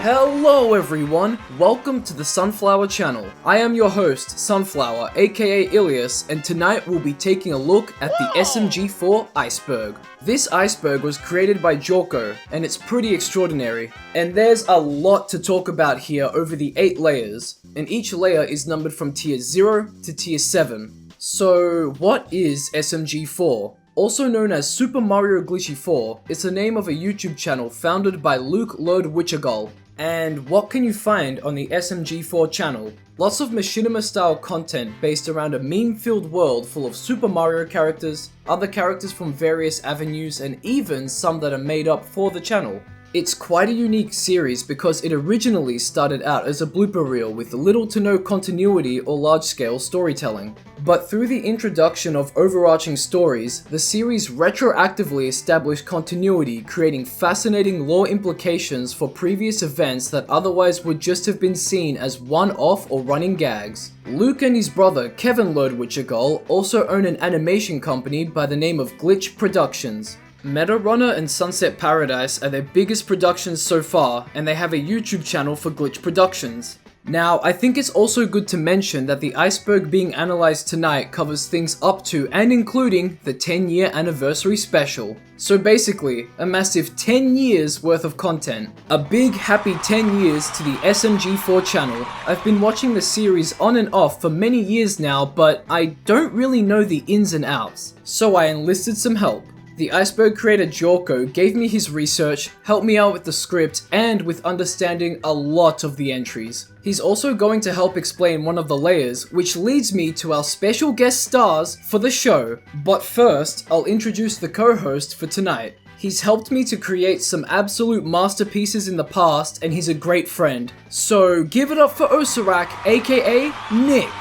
Hello everyone, welcome to the Sunflower channel. I am your host, Sunflower, aka Ilias, and tonight we'll be taking a look at the SMG4 Iceberg. This iceberg was created by Jako, and it's pretty extraordinary. And there's a lot to talk about here over the 8 layers, and each layer is numbered from tier 0 to tier 7. So what is SMG4? Also known as Super Mario Glitchy 4, it's the name of a YouTube channel founded by Luke Lode-Witchergull. And what can you find on the SMG4 channel? Lots of machinima style content based around a meme-filled world full of Super Mario characters, other characters from various avenues, and even some that are made up for the channel. It's quite a unique series because it originally started out as a blooper reel with little to no continuity or large-scale storytelling. But through the introduction of overarching stories, the series retroactively established continuity, creating fascinating lore implications for previous events that otherwise would just have been seen as one-off or running gags. Luke and his brother Kevin Lode-Witchergull also own an animation company by the name of Glitch Productions. Meta Runner and Sunset Paradise are their biggest productions so far, and they have a YouTube channel for Glitch Productions. Now, I think it's also good to mention that the iceberg being analyzed tonight covers things up to and including the 10-year anniversary special. So basically, a massive 10 years worth of content. A big happy 10 years to the SMG4 channel. I've been watching the series on and off for many years now, but I don't really know the ins and outs. So I enlisted some help. The iceberg creator Jako gave me his research, helped me out with the script, and with understanding a lot of the entries. He's also going to help explain one of the layers, which leads me to our special guest stars for the show. But first, I'll introduce the co-host for tonight. He's helped me to create some absolute masterpieces in the past, and he's a great friend. So give it up for Ocerak, aka Nick.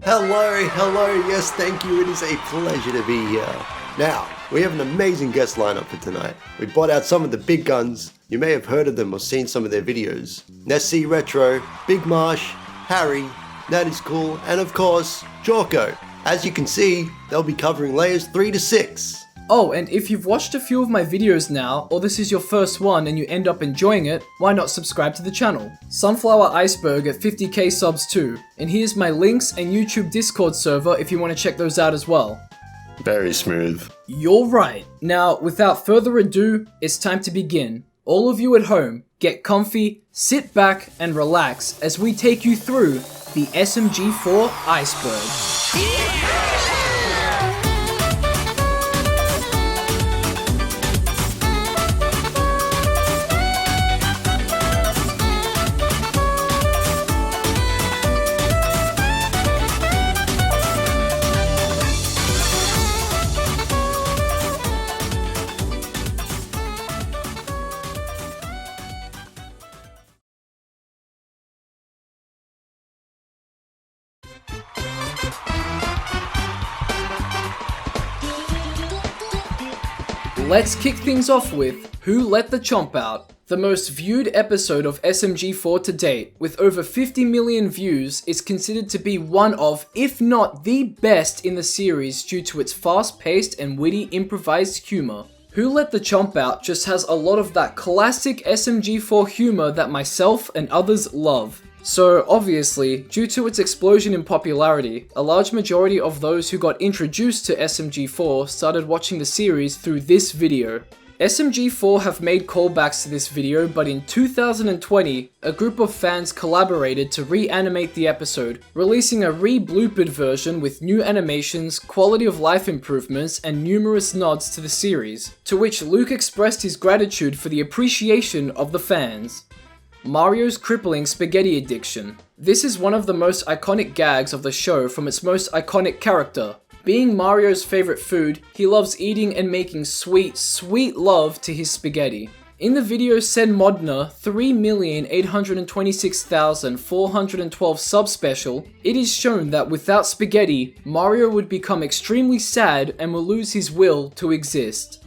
Hello, yes thank you, it is a pleasure to be here. Now, we have an amazing guest lineup for tonight. We brought out some of the big guns, you may have heard of them or seen some of their videos. NEScRETRO, Big Marsh, Harry, Natiscool, and of course, Jako. As you can see, they'll be covering layers 3 to 6. Oh, and if you've watched a few of my videos now, or this is your first one and you end up enjoying it, why not subscribe to the channel? Sunflower Iceberg at 50k subs too, and here's my links and YouTube Discord server if you want to check those out as well. Very smooth. You're right. Now, without further ado, it's time to begin. All of you at home, get comfy, sit back and relax as we take you through the SMG4 Iceberg. Let's kick things off with Who Let the Chomp Out? The most viewed episode of SMG4 to date, with over 50 million views, is considered to be one of, if not the best in the series due to its fast-paced and witty improvised humor. Who Let the Chomp Out just has a lot of that classic SMG4 humor that myself and others love. So obviously, due to its explosion in popularity, a large majority of those who got introduced to SMG4 started watching the series through this video. SMG4 have made callbacks to this video, but in 2020, a group of fans collaborated to reanimate the episode, releasing a re-bloopered version with new animations, quality of life improvements, and numerous nods to the series, to which Luke expressed his gratitude for the appreciation of the fans. Mario's crippling spaghetti addiction. This is one of the most iconic gags of the show from its most iconic character. Being Mario's favorite food, he loves eating and making sweet, sweet love to his spaghetti. In the video Said Modner 3,826,412 subspecial, it is shown that without spaghetti, Mario would become extremely sad and will lose his will to exist.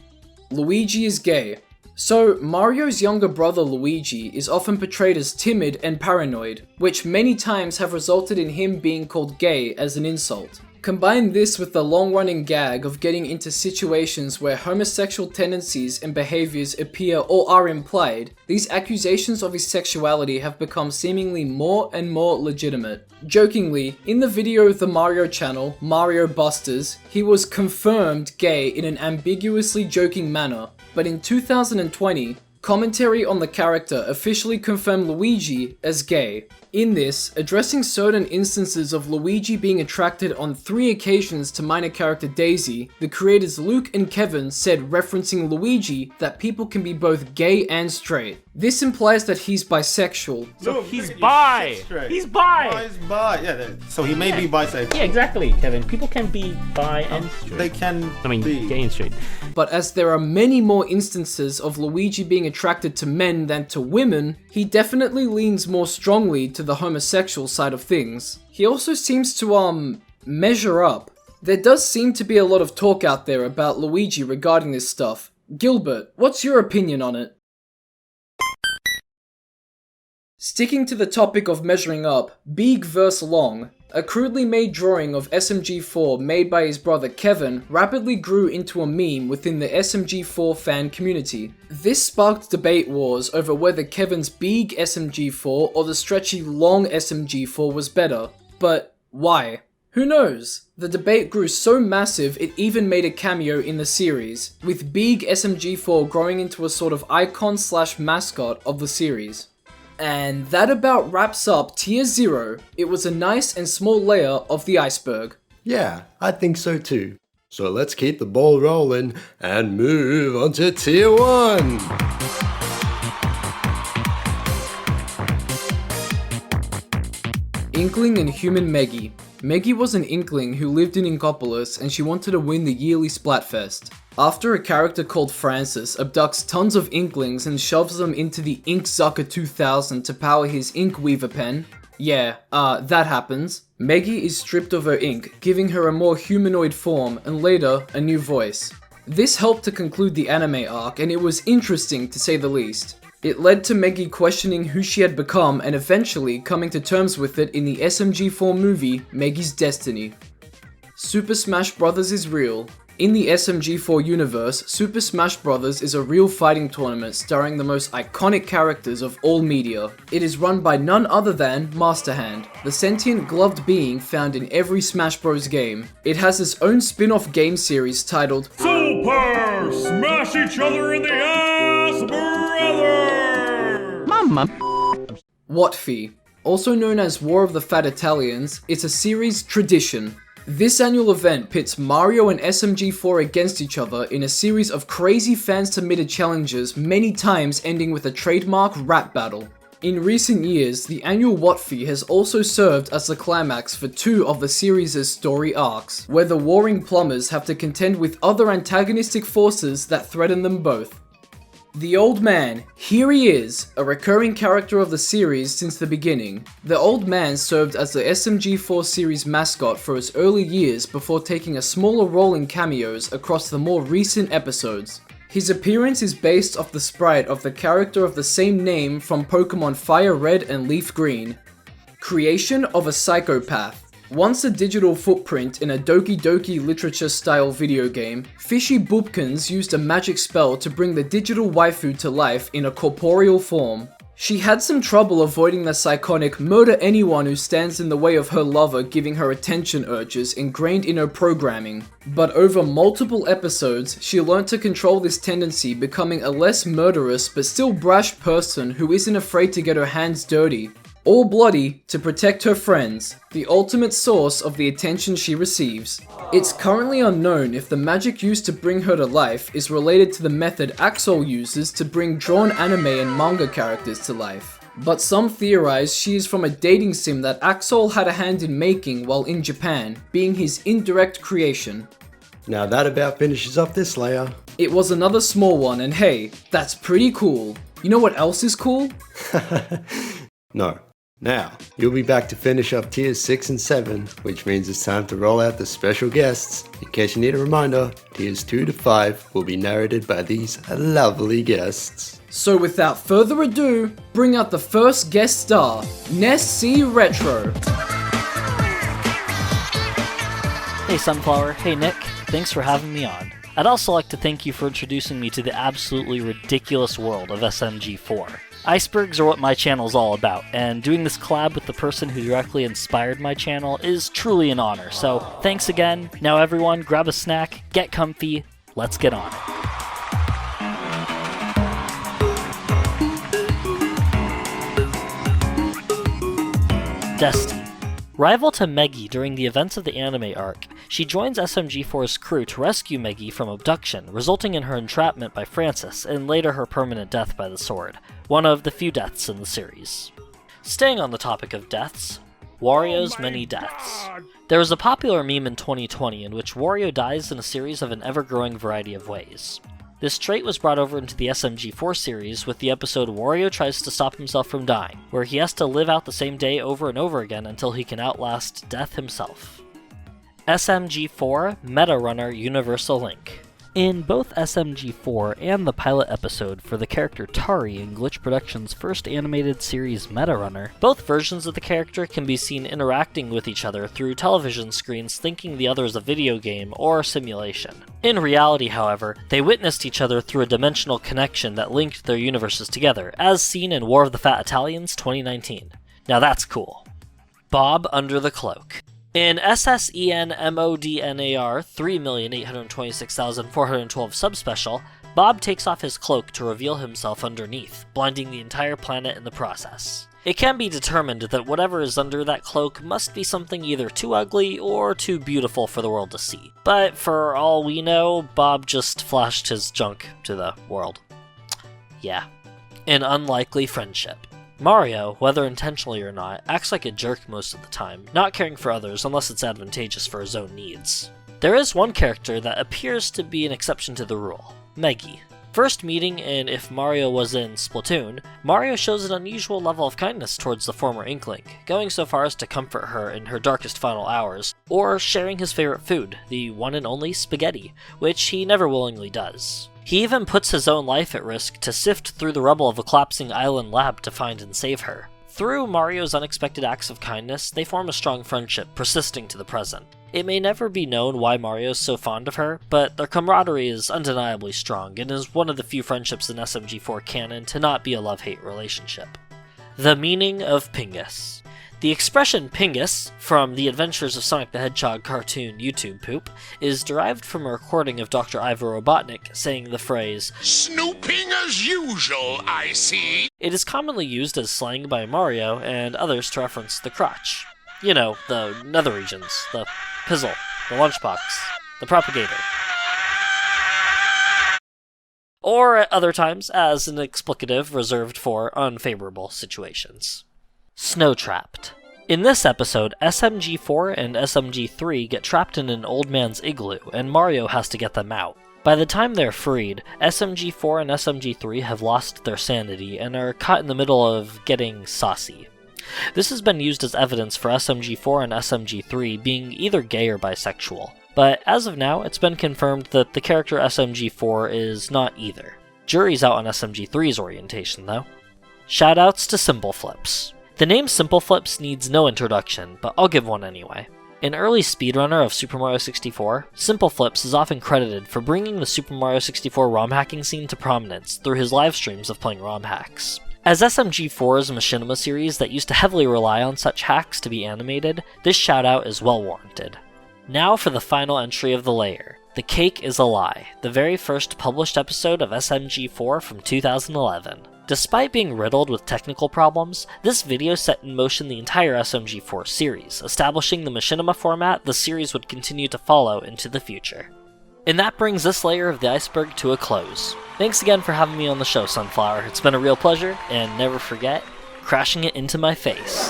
Luigi is gay. So, Mario's younger brother Luigi is often portrayed as timid and paranoid, which many times have resulted in him being called gay as an insult. Combine this with the long-running gag of getting into situations where homosexual tendencies and behaviors appear or are implied, these accusations of his sexuality have become seemingly more and more legitimate. Jokingly, in the video of the Mario channel, Mario Busters, he was confirmed gay in an ambiguously joking manner, but in 2020, commentary on the character officially confirmed Luigi as gay. In this, addressing certain instances of Luigi being attracted on 3 occasions to minor character Daisy, the creators Luke and Kevin said, referencing Luigi, that people can be both gay and straight. This implies that he's bisexual. So he's bi! He's bi! Oh, he's bi, yeah. So he may be bisexual. Yeah, exactly, Kevin. People can be bi and straight. They can be gay and straight. But as there are many more instances of Luigi being attracted to men than to women, he definitely leans more strongly to the homosexual side of things. He also seems to, measure up. There does seem to be a lot of talk out there about Luigi regarding this stuff. Gilbert, what's your opinion on it? Sticking to the topic of measuring up, big versus long, a crudely made drawing of SMG4 made by his brother Kevin rapidly grew into a meme within the SMG4 fan community. This sparked debate wars over whether Kevin's big SMG4 or the stretchy long SMG4 was better. But why? Who knows? The debate grew so massive it even made a cameo in the series, with big SMG4 growing into a sort of icon/mascot of the series. And that about wraps up Tier 0. It was a nice and small layer of the iceberg. Yeah, I think so too. So let's keep the ball rolling and move on to Tier 1. Inkling and Human Meggy. Meggy was an Inkling who lived in Inkopolis and she wanted to win the yearly Splatfest. After a character called Francis abducts tons of Inklings and shoves them into the Inksucker 2000 to power his Ink Weaver pen, that happens. Meggy is stripped of her ink, giving her a more humanoid form and later, a new voice. This helped to conclude the anime arc and it was interesting to say the least. It led to Meggy questioning who she had become and eventually coming to terms with it in the SMG4 movie, Meggy's Destiny. Super Smash Bros. Is real. In the SMG4 universe, Super Smash Bros. Is a real fighting tournament starring the most iconic characters of all media. It is run by none other than Master Hand, the sentient gloved being found in every Smash Bros. Game. It has its own spin-off game series titled Super Smash Each Other in the Ass, Brother! Mama. Whatfee. Also known as War of the Fat Italians, it's a series tradition. This annual event pits Mario and SMG4 against each other in a series of crazy fan-submitted challenges, many times ending with a trademark rap battle. In recent years, the annual Whatfee has also served as the climax for 2 of the series' story arcs, where the warring plumbers have to contend with other antagonistic forces that threaten them both. The Old Man, here he is, a recurring character of the series since the beginning. The Old Man served as the SMG4 series mascot for its early years before taking a smaller role in cameos across the more recent episodes. His appearance is based off the sprite of the character of the same name from Pokemon Fire Red and Leaf Green. Creation of a Psychopath. Once a digital footprint in a Doki Doki literature style video game, Fishy Boopkins used a magic spell to bring the digital waifu to life in a corporeal form. She had some trouble avoiding the psychotic murder anyone who stands in the way of her lover giving her attention urges ingrained in her programming. But over multiple episodes, she learned to control this tendency, becoming a less murderous but still brash person who isn't afraid to get her hands dirty. All bloody to protect her friends, the ultimate source of the attention she receives. It's currently unknown if the magic used to bring her to life is related to the method Axel uses to bring drawn anime and manga characters to life. But some theorize she is from a dating sim that Axel had a hand in making while in Japan, being his indirect creation. Now that about finishes up this layer. It was another small one and hey, that's pretty cool. You know what else is cool? No. Now, you'll be back to finish up tiers 6 and 7, which means it's time to roll out the special guests. In case you need a reminder, tiers 2 to 5 will be narrated by these lovely guests. So without further ado, bring out the first guest star, NEScRETRO. Hey Sunflower, hey Nick, thanks for having me on. I'd also like to thank you for introducing me to the absolutely ridiculous world of SMG4. Icebergs are what my channel's all about, and doing this collab with the person who directly inspired my channel is truly an honor, so thanks again. Now everyone, grab a snack, get comfy, let's get on it. Destiny. Rival to Meggy during the events of the anime arc, she joins SMG4's crew to rescue Meggy from abduction, resulting in her entrapment by Francis, and later her permanent death by the sword, one of the few deaths in the series. Staying on the topic of deaths, Wario's many deaths. There was a popular meme in 2020 in which Wario dies in a series of an ever-growing variety of ways. This trait was brought over into the SMG4 series with the episode Wario Tries to Stop Himself from Dying, where he has to live out the same day over and over again until he can outlast death himself. SMG4 Meta Runner Universal Link. In both SMG4 and the pilot episode for the character Tari in Glitch Productions' first animated series Meta Runner, both versions of the character can be seen interacting with each other through television screens thinking the other is a video game or simulation. In reality, however, they witnessed each other through a dimensional connection that linked their universes together, as seen in War of the Fat Italians 2019. Now that's cool. Bob Under the Cloak. In SSENMODNAR 3,826,412 subspecial, Bob takes off his cloak to reveal himself underneath, blinding the entire planet in the process. It can be determined that whatever is under that cloak must be something either too ugly or too beautiful for the world to see. But for all we know, Bob just flashed his junk to the world. Yeah. An unlikely friendship. Mario, whether intentionally or not, acts like a jerk most of the time, not caring for others unless it's advantageous for his own needs. There is one character that appears to be an exception to the rule, Meggy. First meeting in If Mario Was in Splatoon, Mario shows an unusual level of kindness towards the former Inkling, going so far as to comfort her in her darkest final hours, or sharing his favorite food, the one and only spaghetti, which he never willingly does. He even puts his own life at risk to sift through the rubble of a collapsing island lab to find and save her. Through Mario's unexpected acts of kindness, they form a strong friendship, persisting to the present. It may never be known why Mario is so fond of her, but their camaraderie is undeniably strong, and is one of the few friendships in SMG4 canon to not be a love-hate relationship. The meaning of Pingus. The expression Pingus, from the Adventures of Sonic the Hedgehog cartoon YouTube poop, is derived from a recording of Dr. Ivor Robotnik saying the phrase, "Snooping as usual, I see." It is commonly used as slang by Mario and others to reference the crotch. You know, the nether regions, the pizzle, the lunchbox, the propagator. Or at other times as an explicative reserved for unfavorable situations. Snow Trapped. In this episode, SMG4 and SMG3 get trapped in an old man's igloo, and Mario has to get them out. By the time they're freed, SMG4 and SMG3 have lost their sanity and are caught in the middle of getting saucy. This has been used as evidence for SMG4 and SMG3 being either gay or bisexual, but as of now, it's been confirmed that the character SMG4 is not either. Jury's out on SMG3's orientation, though. Shoutouts to Simple Flips. The name Simple Flips needs no introduction, but I'll give one anyway. An early speedrunner of Super Mario 64, Simple Flips is often credited for bringing the Super Mario 64 ROM hacking scene to prominence through his live streams of playing ROM hacks. As SMG4's machinima series that used to heavily rely on such hacks to be animated, this shoutout is well warranted. Now for the final entry of the layer. The Cake is a Lie, the very first published episode of SMG4 from 2011. Despite being riddled with technical problems, this video set in motion the entire SMG4 series, establishing the machinima format the series would continue to follow into the future. And that brings this layer of the iceberg to a close. Thanks again for having me on the show, Sunflower. It's been a real pleasure, and never forget, crashing it into my face.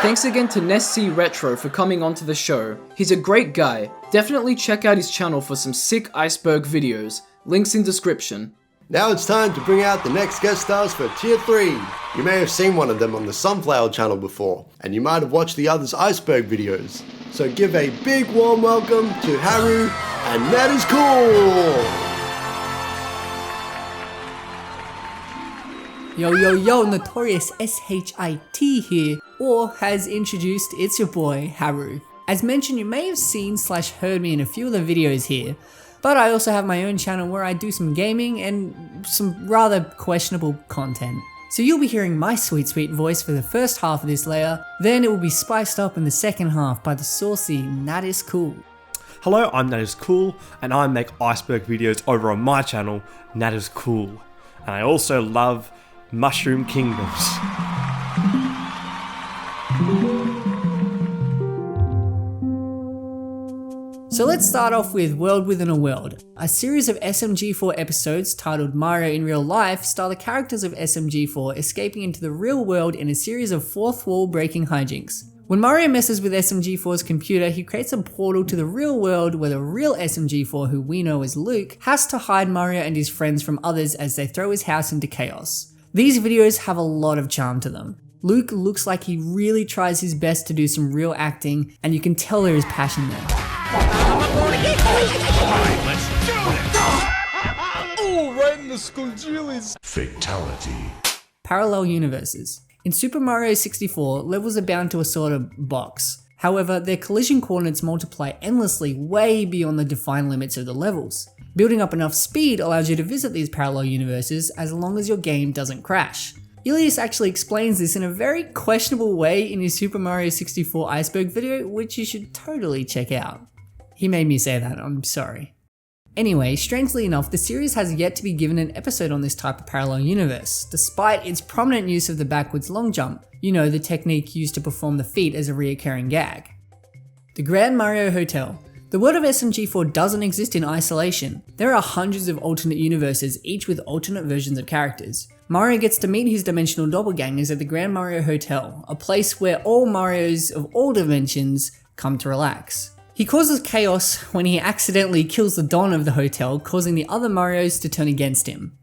Thanks again to NEScRETRO for coming onto the show. He's a great guy. Definitely check out his channel for some sick iceberg videos. Links in description. Now it's time to bring out the next guest stars for Tier 3. You may have seen one of them on the Sunflower channel before, and you might have watched the others' iceberg videos. So give a big warm welcome to Harru and Natiscool! Yo, Notorious SHIT here, or has introduced, it's your boy, Harru. As mentioned, you may have seen / heard me in a few of the videos here, but I also have my own channel where I do some gaming and some rather questionable content. So you'll be hearing my sweet voice for the first half of this layer, then it will be spiced up in the second half by the saucy Natiscool. Hello, I'm Natiscool, and I make iceberg videos over on my channel, Natiscool. And I also love Mushroom Kingdoms. So let's start off with World Within a World. A series of SMG4 episodes titled Mario in Real Life star the characters of SMG4 escaping into the real world in a series of fourth wall breaking hijinks. When Mario messes with SMG4's computer, he creates a portal to the real world where the real SMG4, who we know as Luke, has to hide Mario and his friends from others as they throw his house into chaos. These videos have a lot of charm to them. Luke looks like he really tries his best to do some real acting, and you can tell there is passion there. Fatality. Parallel universes. In Super Mario 64, levels are bound to a sort of box. However, their collision coordinates multiply endlessly way beyond the defined limits of the levels. Building up enough speed allows you to visit these parallel universes as long as your game doesn't crash. Ilias actually explains this in a very questionable way in his Super Mario 64 Iceberg video, which you should totally check out. He made me say that, I'm sorry. Anyway, strangely enough, the series has yet to be given an episode on this type of parallel universe, despite its prominent use of the backwards long jump, you know, the technique used to perform the feat as a reoccurring gag. The Grand Mario Hotel. The world of SMG4 doesn't exist in isolation. There are hundreds of alternate universes, each with alternate versions of characters. Mario gets to meet his dimensional doppelgangers at the Grand Mario Hotel, a place where all Marios of all dimensions come to relax. He causes chaos when he accidentally kills the Don of the hotel, causing the other Marios to turn against him.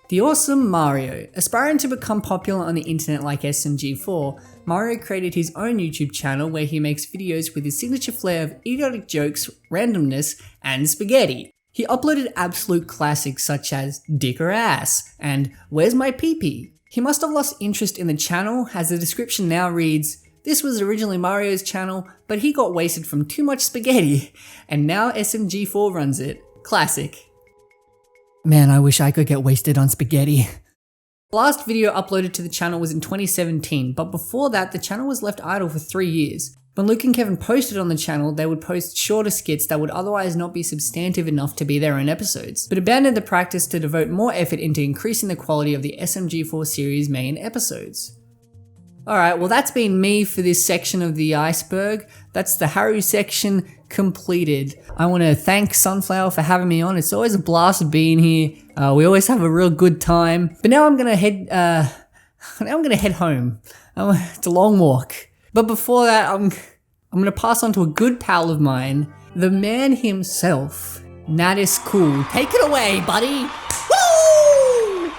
The Awesome Mario. Aspiring to become popular on the internet like SMG4, Mario created his own YouTube channel where he makes videos with his signature flair of idiotic jokes, randomness, and spaghetti. He uploaded absolute classics such as Dick or Ass and Where's My Pee-Pee? He must have lost interest in the channel as the description now reads, "This was originally Mario's channel, but he got wasted from too much spaghetti, and now SMG4 runs it. Classic." Man, I wish I could get wasted on spaghetti. The last video uploaded to the channel was in 2017, but before that the channel was left idle for 3 years. When Luke and Kevin posted on the channel, they would post shorter skits that would otherwise not be substantive enough to be their own episodes, but abandoned the practice to devote more effort into increasing the quality of the SMG4 series main episodes. Alright, well that's been me for this section of the iceberg. That's the Harru section completed. I want to thank Sunflower for having me on. It's always a blast being here. We always have a real good time. But now I'm gonna head home. It's a long walk. But before that, I'm gonna pass on to a good pal of mine, the man himself, Natiscool. Take it away, buddy. Woo!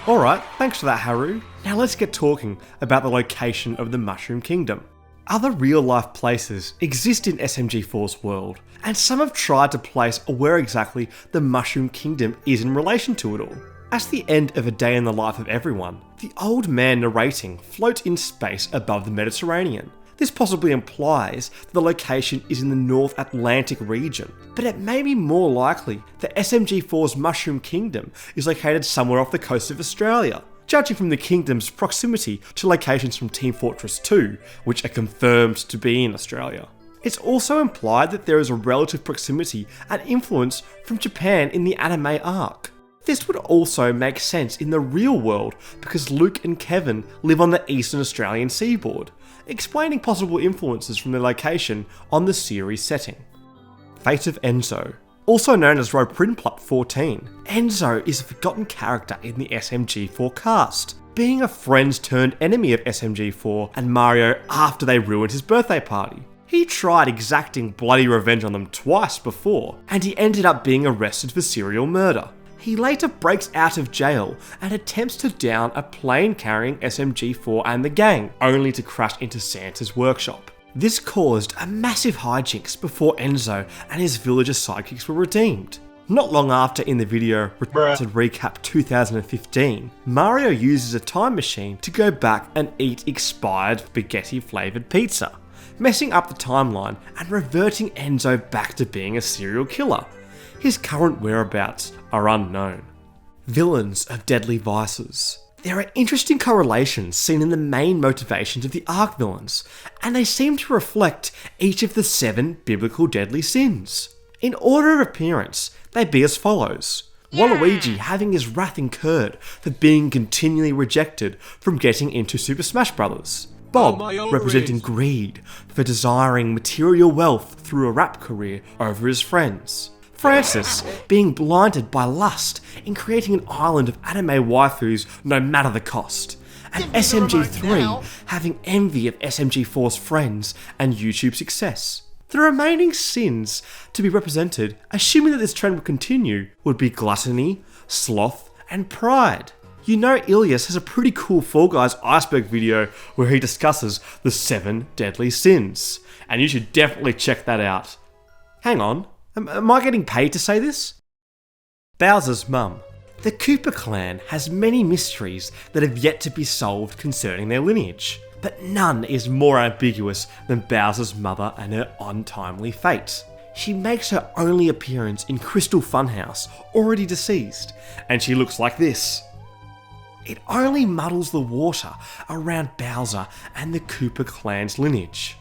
Alright, thanks for that, Harru. Now let's get talking about the location of the Mushroom Kingdom. Other real-life places exist in SMG4's world, and some have tried to place where exactly the Mushroom Kingdom is in relation to it all. At the end of A Day in the Life of Everyone, the old man narrating floats in space above the Mediterranean. This possibly implies that the location is in the North Atlantic region, but it may be more likely that SMG4's Mushroom Kingdom is located somewhere off the coast of Australia, judging from the kingdom's proximity to locations from Team Fortress 2, which are confirmed to be in Australia. It's also implied that there is a relative proximity and influence from Japan in the anime arc. This would also make sense in the real world because Luke and Kevin live on the eastern Australian seaboard, explaining possible influences from the location on the series setting. Fate of Enzo. Also known as Roprinplup 14, Enzo is a forgotten character in the SMG4 cast, being a friend turned enemy of SMG4 and Mario after they ruined his birthday party. He tried exacting bloody revenge on them twice before, and he ended up being arrested for serial murder. He later breaks out of jail and attempts to down a plane carrying SMG4 and the gang, only to crash into Santa's workshop. This caused a massive hijinks before Enzo and his villager sidekicks were redeemed. Not long after, in the video to recap 2015, Mario uses a time machine to go back and eat expired spaghetti flavoured pizza, messing up the timeline and reverting Enzo back to being a serial killer. His current whereabouts are unknown. Villains of deadly vices. There are interesting correlations seen in the main motivations of the ARC villains, and they seem to reflect each of the 7 biblical deadly sins. In order of appearance, they be as follows. Waluigi having his wrath incurred for being continually rejected from getting into Super Smash Bros. Bob representing greed for desiring material wealth through a rap career over his friends. Francis being blinded by lust in creating an island of anime waifus no matter the cost. And SMG3 having envy of SMG4's friends and YouTube success. The remaining sins to be represented, assuming that this trend will continue, would be gluttony, sloth, and pride. You know Ilias has a pretty cool Fall Guys Iceberg video where he discusses the 7 deadly sins, and you should definitely check that out. Hang on, am I getting paid to say this? Bowser's mum. The Koopa clan has many mysteries that have yet to be solved concerning their lineage, but none is more ambiguous than Bowser's mother and her untimely fate. She makes her only appearance in Crystal Funhouse, already deceased, and she looks like this. It only muddles the water around Bowser and the Koopa clan's lineage.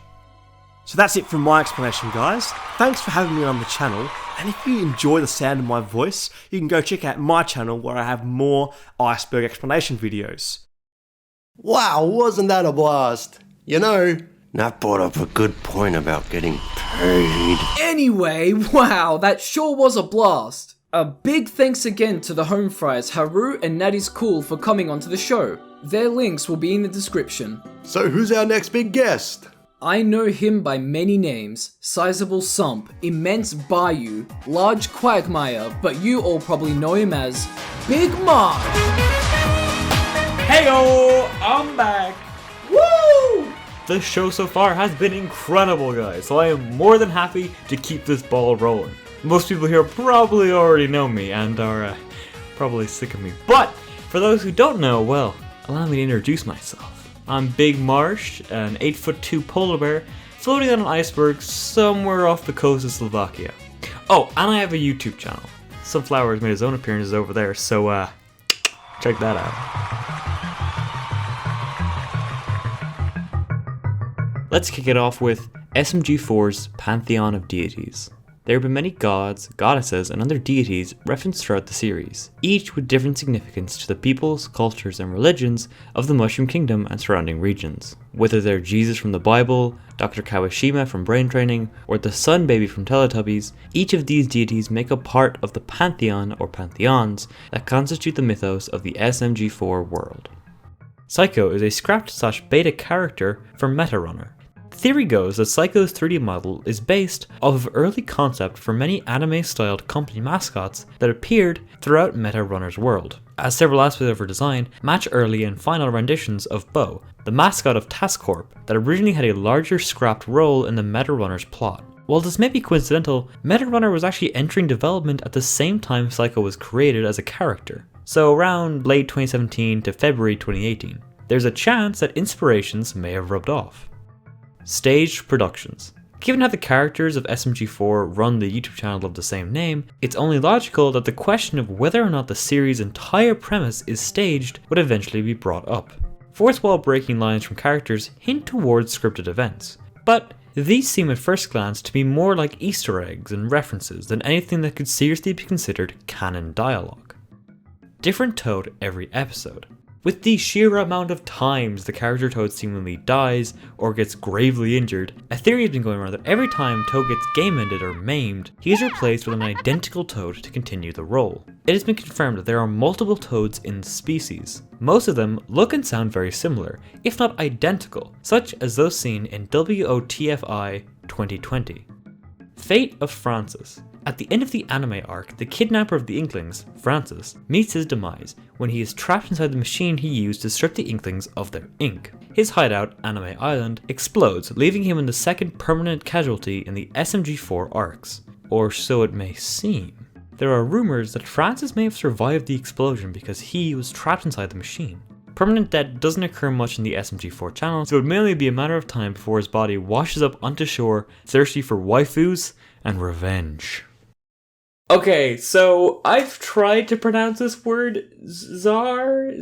So that's it from my explanation, guys. Thanks for having me on the channel, and if you enjoy the sound of my voice, you can go check out my channel where I have more Iceberg explanation videos. Wow, wasn't that a blast? You know, that brought up a good point about getting paid. Anyway, wow, that sure was a blast. A big thanks again to the home fries Harru and Natiscool for coming onto the show. Their links will be in the description. So who's our next big guest? I know him by many names: Sizable Sump, Immense Bayou, Large Quagmire, but you all probably know him as Big Marsh. Heyo, I'm back. Woo! The show so far has been incredible, guys, so I am more than happy to keep this ball rolling. Most people here probably already know me and are probably sick of me, but for those who don't know, well, allow me to introduce myself. I'm Big Marsh, an 8'2" polar bear, floating on an iceberg somewhere off the coast of Slovakia. Oh, and I have a YouTube channel. Sunflower has made his own appearances over there, so check that out. Let's kick it off with SMG4's Pantheon of Deities. There have been many gods, goddesses, and other deities referenced throughout the series, each with different significance to the peoples, cultures, and religions of the Mushroom Kingdom and surrounding regions. Whether they're Jesus from the Bible, Dr. Kawashima from Brain Training, or the Sun Baby from Teletubbies, each of these deities make up part of the pantheon or pantheons that constitute the mythos of the SMG4 world. Psycho is a scrapped/beta character from MetaRunner. Theory goes that Psycho's 3D model is based off of early concept for many anime-styled company mascots that appeared throughout MetaRunner's world, as several aspects of her design match early and final renditions of Bo, the mascot of Task Corp that originally had a larger scrapped role in the MetaRunner's plot. While this may be coincidental, MetaRunner was actually entering development at the same time Psycho was created as a character, so around late 2017 to February 2018. There's a chance that inspirations may have rubbed off. Staged productions. Given how the characters of SMG4 run the YouTube channel of the same name, it's only logical that the question of whether or not the series' entire premise is staged would eventually be brought up. Fourth wall breaking lines from characters hint towards scripted events, but these seem at first glance to be more like Easter eggs and references than anything that could seriously be considered canon dialogue. Different Toad every episode. With the sheer amount of times the character Toad seemingly dies or gets gravely injured, a theory has been going around that every time Toad gets game ended or maimed, he is replaced with an identical Toad to continue the role. It has been confirmed that there are multiple Toads in the species. Most of them look and sound very similar, if not identical, such as those seen in WOTFI 2020. Fate of Francis. At the end of the anime arc, the kidnapper of the Inklings, Francis, meets his demise when he is trapped inside the machine he used to strip the Inklings of their ink. His hideout, Anime Island, explodes, leaving him in the second permanent casualty in the SMG4 arcs. Or so it may seem. there are rumors that Francis may have survived the explosion because he was trapped inside the machine. Permanent death doesn't occur much in the SMG4 channel, so it would mainly be a matter of time before his body washes up onto shore, thirsty for waifus and revenge. Okay, so I've tried to pronounce this word Ztar.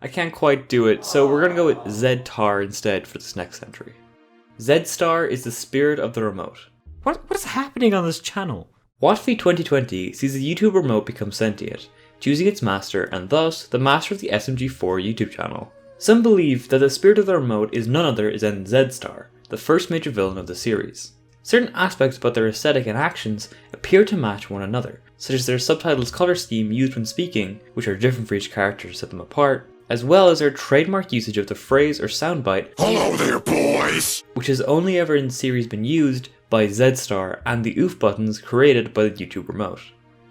I can't quite do it, so we're gonna go with Ztar instead for this next entry. Z-Star is the spirit of the remote. What is happening on this channel? Watfy 2020 sees the YouTube remote become sentient, choosing its master and thus the master of the SMG4 YouTube channel. Some believe that the spirit of the remote is none other than Z-Star, the first major villain of the series. Certain aspects about their aesthetic and actions appear to match one another, such as their subtitles color scheme used when speaking, which are different for each character to set them apart, as well as their trademark usage of the phrase or soundbite, "Hello there, boys!" which has only ever in the series been used by Z-Star and the oof buttons created by the YouTube remote.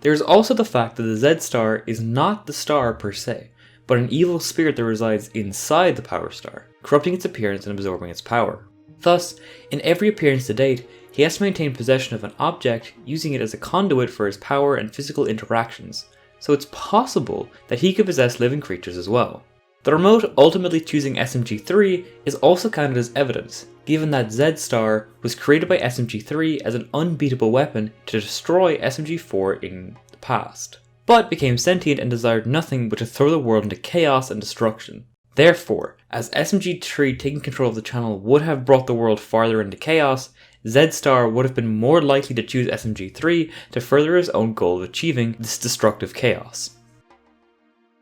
There is also the fact that the Z-Star is not the star per se, but an evil spirit that resides inside the Power Star, corrupting its appearance and absorbing its power. Thus, in every appearance to date, he has to maintain possession of an object, using it as a conduit for his power and physical interactions, so it's possible that he could possess living creatures as well. The remote ultimately choosing SMG3 is also counted as evidence, given that Z-Star was created by SMG3 as an unbeatable weapon to destroy SMG4 in the past, but became sentient and desired nothing but to throw the world into chaos and destruction. Therefore, as SMG3 taking control of the channel would have brought the world farther into chaos, Z-Star would have been more likely to choose SMG3 to further his own goal of achieving this destructive chaos.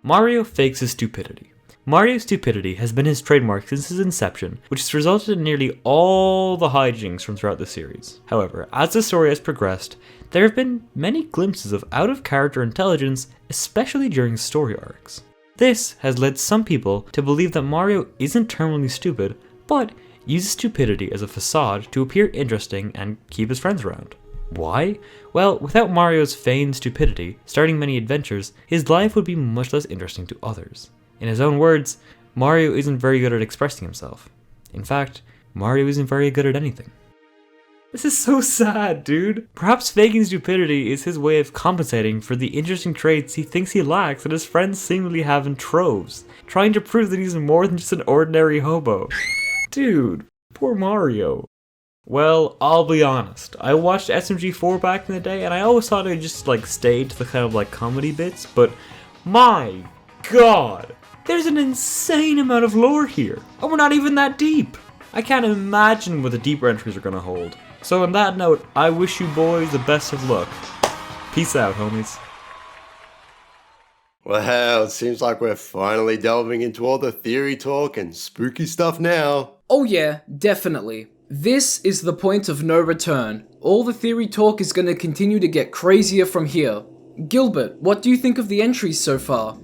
Mario fakes his stupidity. Mario's stupidity has been his trademark since his inception, which has resulted in nearly all the hijinks from throughout the series. However, as the story has progressed, there have been many glimpses of out-of-character intelligence, especially during story arcs. This has led some people to believe that Mario isn't terminally stupid, but uses stupidity as a facade to appear interesting and keep his friends around. Why? Well, without Mario's feigned stupidity, starting many adventures, his life would be much less interesting to others. In his own words, Mario isn't very good at expressing himself. In fact, Mario isn't very good at anything. This is so sad, dude. Perhaps faking stupidity is his way of compensating for the interesting traits he thinks he lacks that his friends seemingly have in troves, trying to prove that he's more than just an ordinary hobo. Dude, poor Mario. Well, I'll be honest, I watched SMG4 back in the day and I always thought it just stayed to the kind of comedy bits, but my god, there's an insane amount of lore here, and we're not even that deep. I can't imagine what the deeper entries are gonna hold. So on that note, I wish you boys the best of luck. Peace out, homies. Well, it seems like we're finally delving into all the theory talk and spooky stuff now. Oh yeah, definitely. This is the point of no return. All the theory talk is gonna continue to get crazier from here. Gilbert, what do you think of the entries so far?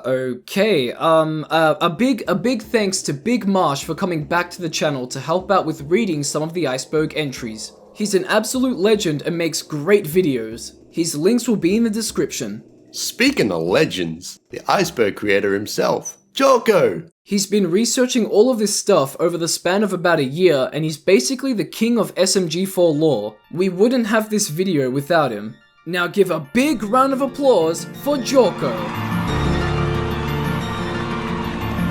Okay, a big thanks to Big Marsh for coming back to the channel to help out with reading some of the Iceberg entries. He's an absolute legend and makes great videos. His links will be in the description. Speaking of legends, the Iceberg creator himself, Jako! He's been researching all of this stuff over the span of about a year, and he's basically the king of SMG4 lore. We wouldn't have this video without him. Now give a big round of applause for Jako.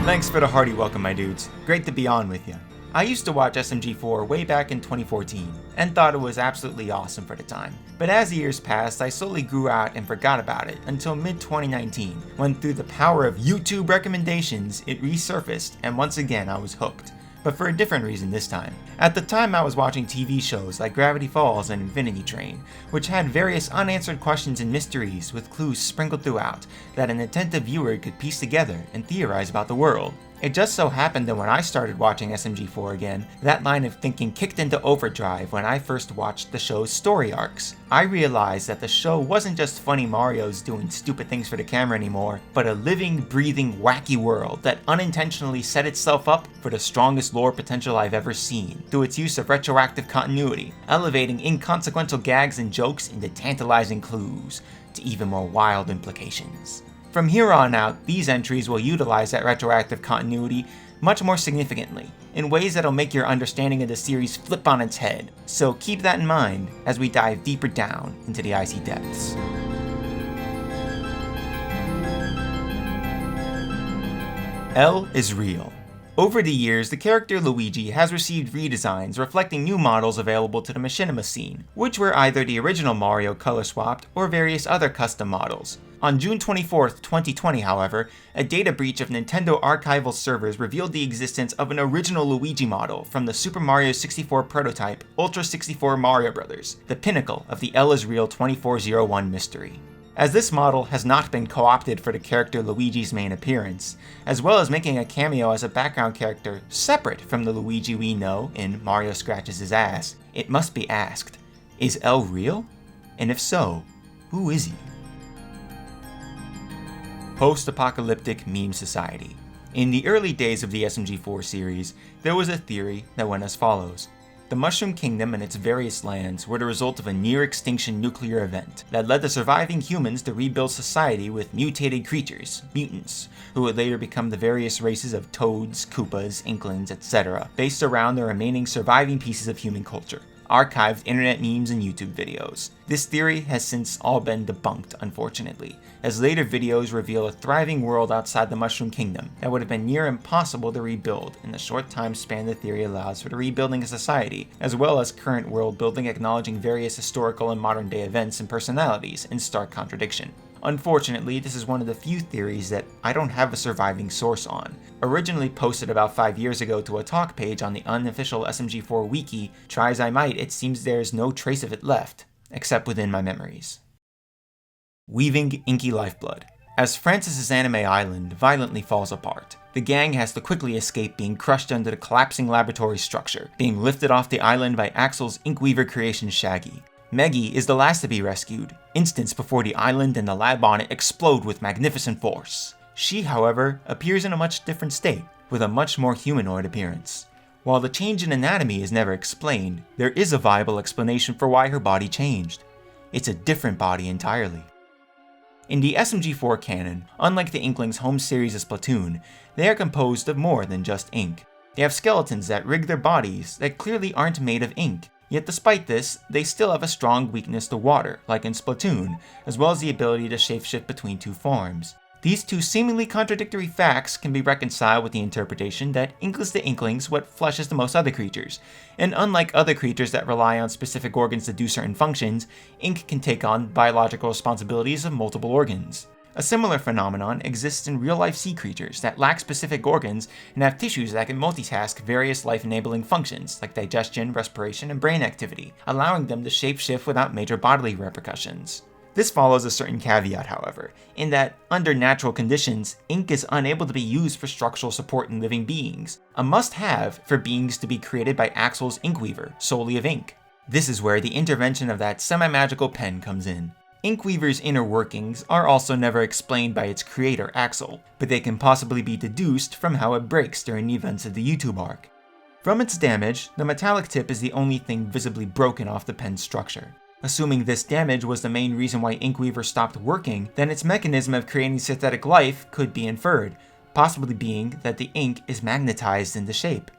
Thanks for the hearty welcome, my dudes. Great to be on with you. I used to watch SMG4 way back in 2014, and thought it was absolutely awesome for the time. But as the years passed, I slowly grew out and forgot about it until mid-2019, when through the power of YouTube recommendations, it resurfaced, and once again I was hooked. But for a different reason this time. At the time I was watching TV shows like Gravity Falls and Infinity Train, which had various unanswered questions and mysteries with clues sprinkled throughout that an attentive viewer could piece together and theorize about the world. It just so happened that when I started watching SMG4 again, that line of thinking kicked into overdrive when I first watched the show's story arcs. I realized that the show wasn't just funny Marios doing stupid things for the camera anymore, but a living, breathing, wacky world that unintentionally set itself up for the strongest lore potential I've ever seen, through its use of retroactive continuity, elevating inconsequential gags and jokes into tantalizing clues, to even more wild implications. From here on out, these entries will utilize that retroactive continuity much more significantly, in ways that'll make your understanding of the series flip on its head, so keep that in mind as we dive deeper down into the icy depths. L is real. Over the years, the character Luigi has received redesigns reflecting new models available to the machinima scene, which were either the original Mario color swapped or various other custom models. On June 24, 2020, however, a data breach of Nintendo archival servers revealed the existence of an original Luigi model from the Super Mario 64 prototype Ultra 64 Mario Bros., the pinnacle of the L is Real 2401 mystery. As this model has not been co-opted for the character Luigi's main appearance, as well as making a cameo as a background character separate from the Luigi we know in Mario Scratches His Ass, it must be asked, is L real? And if so, who is he? Post-apocalyptic meme society. In the early days of the SMG4 series, there was a theory that went as follows. The Mushroom Kingdom and its various lands were the result of a near-extinction nuclear event that led the surviving humans to rebuild society with mutated creatures, mutants, who would later become the various races of toads, koopas, inklings, etc., based around the remaining surviving pieces of human culture, archived internet memes and YouTube videos. This theory has since all been debunked, unfortunately, as later videos reveal a thriving world outside the Mushroom Kingdom that would have been near impossible to rebuild in the short time span the theory allows for the rebuilding of society, as well as current world building acknowledging various historical and modern day events and personalities in stark contradiction. Unfortunately, this is one of the few theories that I don't have a surviving source on. Originally posted about 5 years ago to a talk page on the unofficial SMG4 wiki, try as I might, it seems there is no trace of it left, except within my memories. Weaving inky lifeblood. As Francis's anime island violently falls apart, the gang has to quickly escape being crushed under the collapsing laboratory structure, being lifted off the island by Axel's Inkweaver creation Shaggy. Meggy is the last to be rescued, instants before the island and the lab on it explode with magnificent force. She, however, appears in a much different state, with a much more humanoid appearance. While the change in anatomy is never explained, there is a viable explanation for why her body changed. It's a different body entirely. In the SMG4 canon, unlike the Inklings' home series of Splatoon, they are composed of more than just ink. They have skeletons that rig their bodies that clearly aren't made of ink, yet despite this, they still have a strong weakness to water, like in Splatoon, as well as the ability to shapeshift between two forms. These two seemingly contradictory facts can be reconciled with the interpretation that ink is to Inklings what flesh is to most other creatures, and unlike other creatures that rely on specific organs to do certain functions, ink can take on biological responsibilities of multiple organs. A similar phenomenon exists in real-life sea creatures that lack specific organs and have tissues that can multitask various life-enabling functions like digestion, respiration, and brain activity, allowing them to shapeshift without major bodily repercussions. This follows a certain caveat, however, in that, under natural conditions, ink is unable to be used for structural support in living beings, a must-have for beings to be created by Axel's Inkweaver, solely of ink. This is where the intervention of that semi-magical pen comes in. Inkweaver's inner workings are also never explained by its creator, Axel, but they can possibly be deduced from how it breaks during the events of the YouTube arc. From its damage, the metallic tip is the only thing visibly broken off the pen's structure. Assuming this damage was the main reason why Inkweaver stopped working, then its mechanism of creating synthetic life could be inferred, possibly being that the ink is magnetized into shape.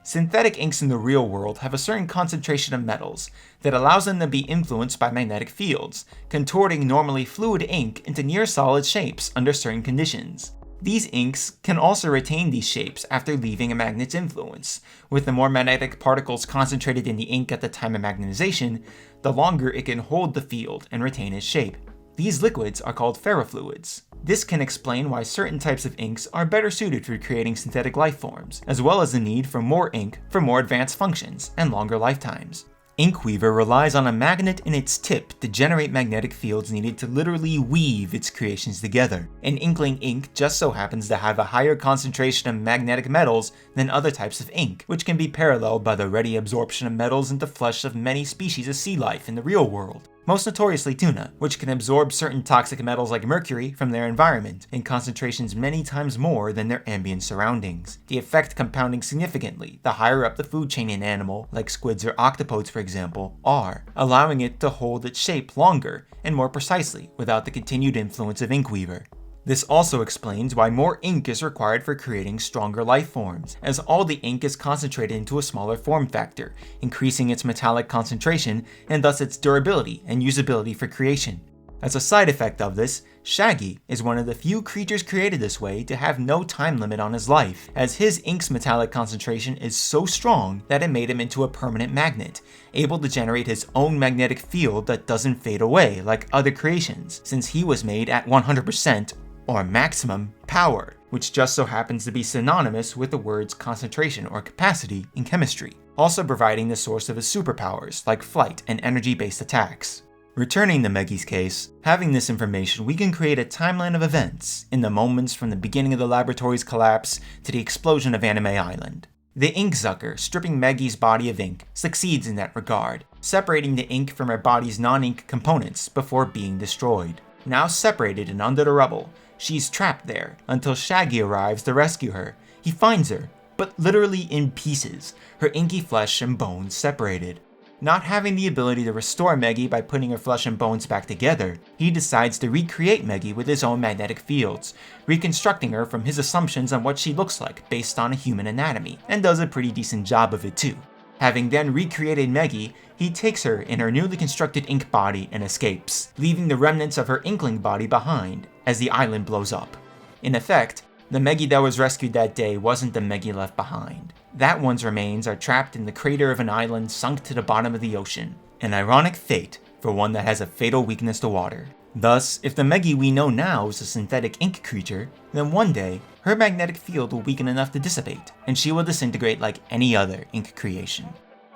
Synthetic inks in the real world have a certain concentration of metals that allows them to be influenced by magnetic fields, contorting normally fluid ink into near-solid shapes under certain conditions. These inks can also retain these shapes after leaving a magnet's influence. With the more magnetic particles concentrated in the ink at the time of magnetization, the longer it can hold the field and retain its shape. These liquids are called ferrofluids. This can explain why certain types of inks are better suited for creating synthetic life forms, as well as the need for more ink for more advanced functions and longer lifetimes. Inkweaver relies on a magnet in its tip to generate magnetic fields needed to literally weave its creations together, and Inkling ink just so happens to have a higher concentration of magnetic metals than other types of ink, which can be paralleled by the ready absorption of metals into flesh of many species of sea life in the real world. Most notoriously tuna, which can absorb certain toxic metals like mercury from their environment in concentrations many times more than their ambient surroundings, the effect compounding significantly the higher up the food chain an animal, like squids or octopodes for example, are, allowing it to hold its shape longer and more precisely without the continued influence of Inkweaver. This also explains why more ink is required for creating stronger life forms, as all the ink is concentrated into a smaller form factor, increasing its metallic concentration and thus its durability and usability for creation. As a side effect of this, Shaggy is one of the few creatures created this way to have no time limit on his life, as his ink's metallic concentration is so strong that it made him into a permanent magnet, able to generate his own magnetic field that doesn't fade away like other creations, since he was made at 100% or maximum power, which just so happens to be synonymous with the words concentration or capacity in chemistry, also providing the source of his superpowers like flight and energy-based attacks. Returning to Meggy's case, having this information, we can create a timeline of events in the moments from the beginning of the laboratory's collapse to the explosion of Anime Island. The ink sucker, stripping Meggy's body of ink, succeeds in that regard, separating the ink from her body's non-ink components before being destroyed. Now separated and under the rubble, she's trapped there until Shaggy arrives to rescue her. He finds her, but literally in pieces, her inky flesh and bones separated. Not having the ability to restore Meggy by putting her flesh and bones back together, he decides to recreate Meggy with his own magnetic fields, reconstructing her from his assumptions on what she looks like based on a human anatomy, and does a pretty decent job of it too. Having then recreated Meggy, he takes her in her newly constructed ink body and escapes, leaving the remnants of her inkling body behind as the island blows up. In effect, the Meggy that was rescued that day wasn't the Meggy left behind. That one's remains are trapped in the crater of an island sunk to the bottom of the ocean, an ironic fate for one that has a fatal weakness to water. Thus, if the Meggy we know now is a synthetic ink creature, then one day, her magnetic field will weaken enough to dissipate, and she will disintegrate like any other ink creation.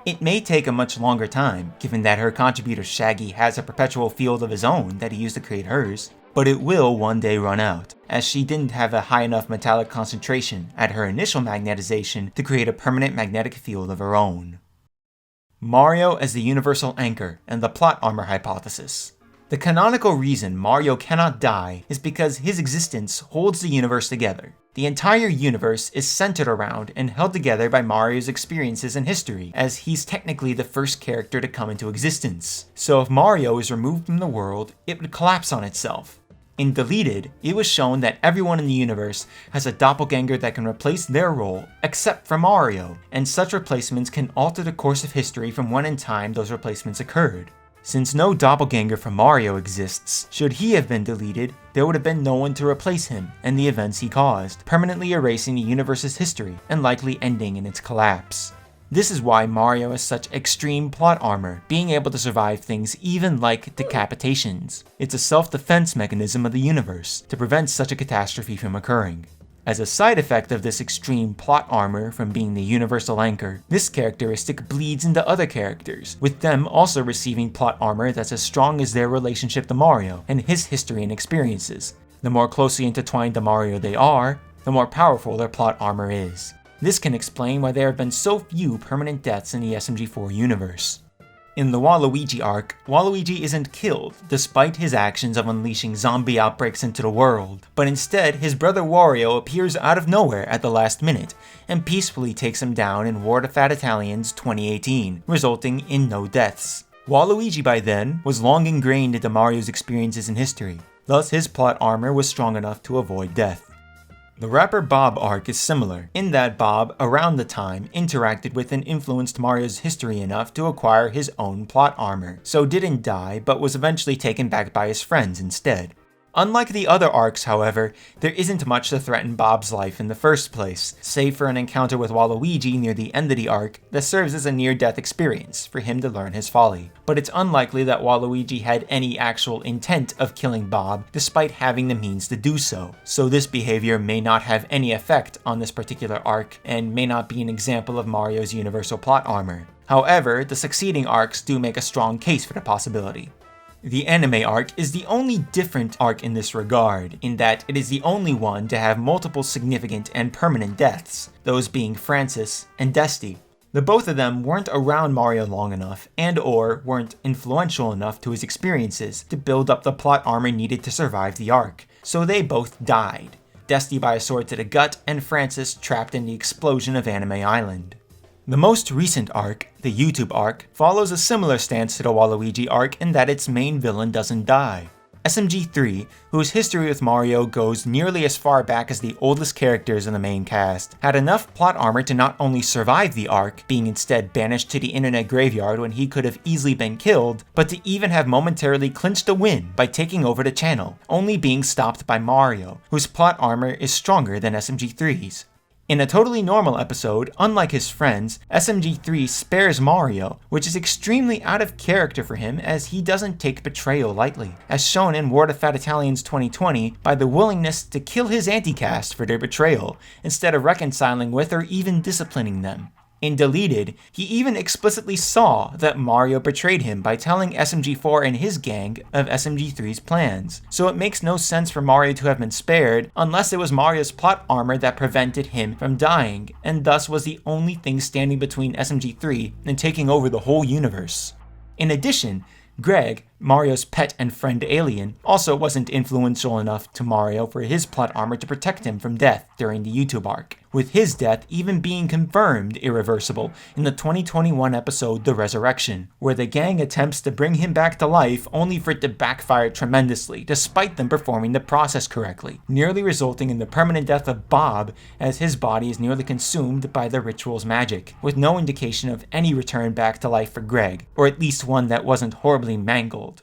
It may take a much longer time, given that her contributor Shaggy has a perpetual field of his own that he used to create hers, but it will one day run out, as she didn't have a high enough metallic concentration at her initial magnetization to create a permanent magnetic field of her own. Mario as the universal anchor and the plot armor hypothesis. The canonical reason Mario cannot die is because his existence holds the universe together. The entire universe is centered around and held together by Mario's experiences and history, as he's technically the first character to come into existence. So if Mario is removed from the world, it would collapse on itself. In Deleted, it was shown that everyone in the universe has a doppelganger that can replace their role, except for Mario, and such replacements can alter the course of history from when in time those replacements occurred. Since no doppelganger for Mario exists, should he have been deleted, there would have been no one to replace him and the events he caused, permanently erasing the universe's history and likely ending in its collapse. This is why Mario has such extreme plot armor, being able to survive things even like decapitations. It's a self-defense mechanism of the universe to prevent such a catastrophe from occurring. As a side effect of this extreme plot armor from being the universal anchor, this characteristic bleeds into other characters, with them also receiving plot armor that's as strong as their relationship to Mario and his history and experiences. The more closely intertwined to Mario they are, the more powerful their plot armor is. This can explain why there have been so few permanent deaths in the SMG4 universe. In the Waluigi arc, Waluigi isn't killed despite his actions of unleashing zombie outbreaks into the world, but instead his brother Wario appears out of nowhere at the last minute and peacefully takes him down in War of the Fat Italians 2018, resulting in no deaths. Waluigi by then was long ingrained into Mario's experiences in history, thus his plot armor was strong enough to avoid death. The rapper Bob arc is similar, in that Bob, around the time, interacted with and influenced Mario's history enough to acquire his own plot armor, so didn't die but was eventually taken back by his friends instead. Unlike the other arcs, however, there isn't much to threaten Bob's life in the first place, save for an encounter with Waluigi near the end of the arc that serves as a near-death experience for him to learn his folly. But it's unlikely that Waluigi had any actual intent of killing Bob despite having the means to do so, so this behavior may not have any effect on this particular arc and may not be an example of Mario's universal plot armor. However, the succeeding arcs do make a strong case for the possibility. The anime arc is the only different arc in this regard, in that it is the only one to have multiple significant and permanent deaths, those being Francis and Desti. The both of them weren't around Mario long enough and/or weren't influential enough to his experiences to build up the plot armor needed to survive the arc, so they both died. Desti by a sword to the gut and Francis trapped in the explosion of Anime Island. The most recent arc, the YouTube arc, follows a similar stance to the Waluigi arc in that its main villain doesn't die. SMG3, whose history with Mario goes nearly as far back as the oldest characters in the main cast, had enough plot armor to not only survive the arc, being instead banished to the internet graveyard when he could have easily been killed, but to even have momentarily clinched a win by taking over the channel, only being stopped by Mario, whose plot armor is stronger than SMG3's. In a totally normal episode, unlike his friends, SMG3 spares Mario, which is extremely out of character for him as he doesn't take betrayal lightly, as shown in War of the Fat Italians 2020 by the willingness to kill his anti-cast for their betrayal, instead of reconciling with or even disciplining them. In Deleted, he even explicitly saw that Mario betrayed him by telling SMG4 and his gang of SMG3's plans, so it makes no sense for Mario to have been spared unless it was Mario's plot armor that prevented him from dying, and thus was the only thing standing between SMG3 and taking over the whole universe. In addition, Greg, Mario's pet and friend alien, also wasn't influential enough to Mario for his plot armor to protect him from death during the YouTube arc, with his death even being confirmed irreversible in the 2021 episode The Resurrection, where the gang attempts to bring him back to life only for it to backfire tremendously despite them performing the process correctly, nearly resulting in the permanent death of Bob as his body is nearly consumed by the ritual's magic, with no indication of any return back to life for Greg, or at least one that wasn't horribly mangled.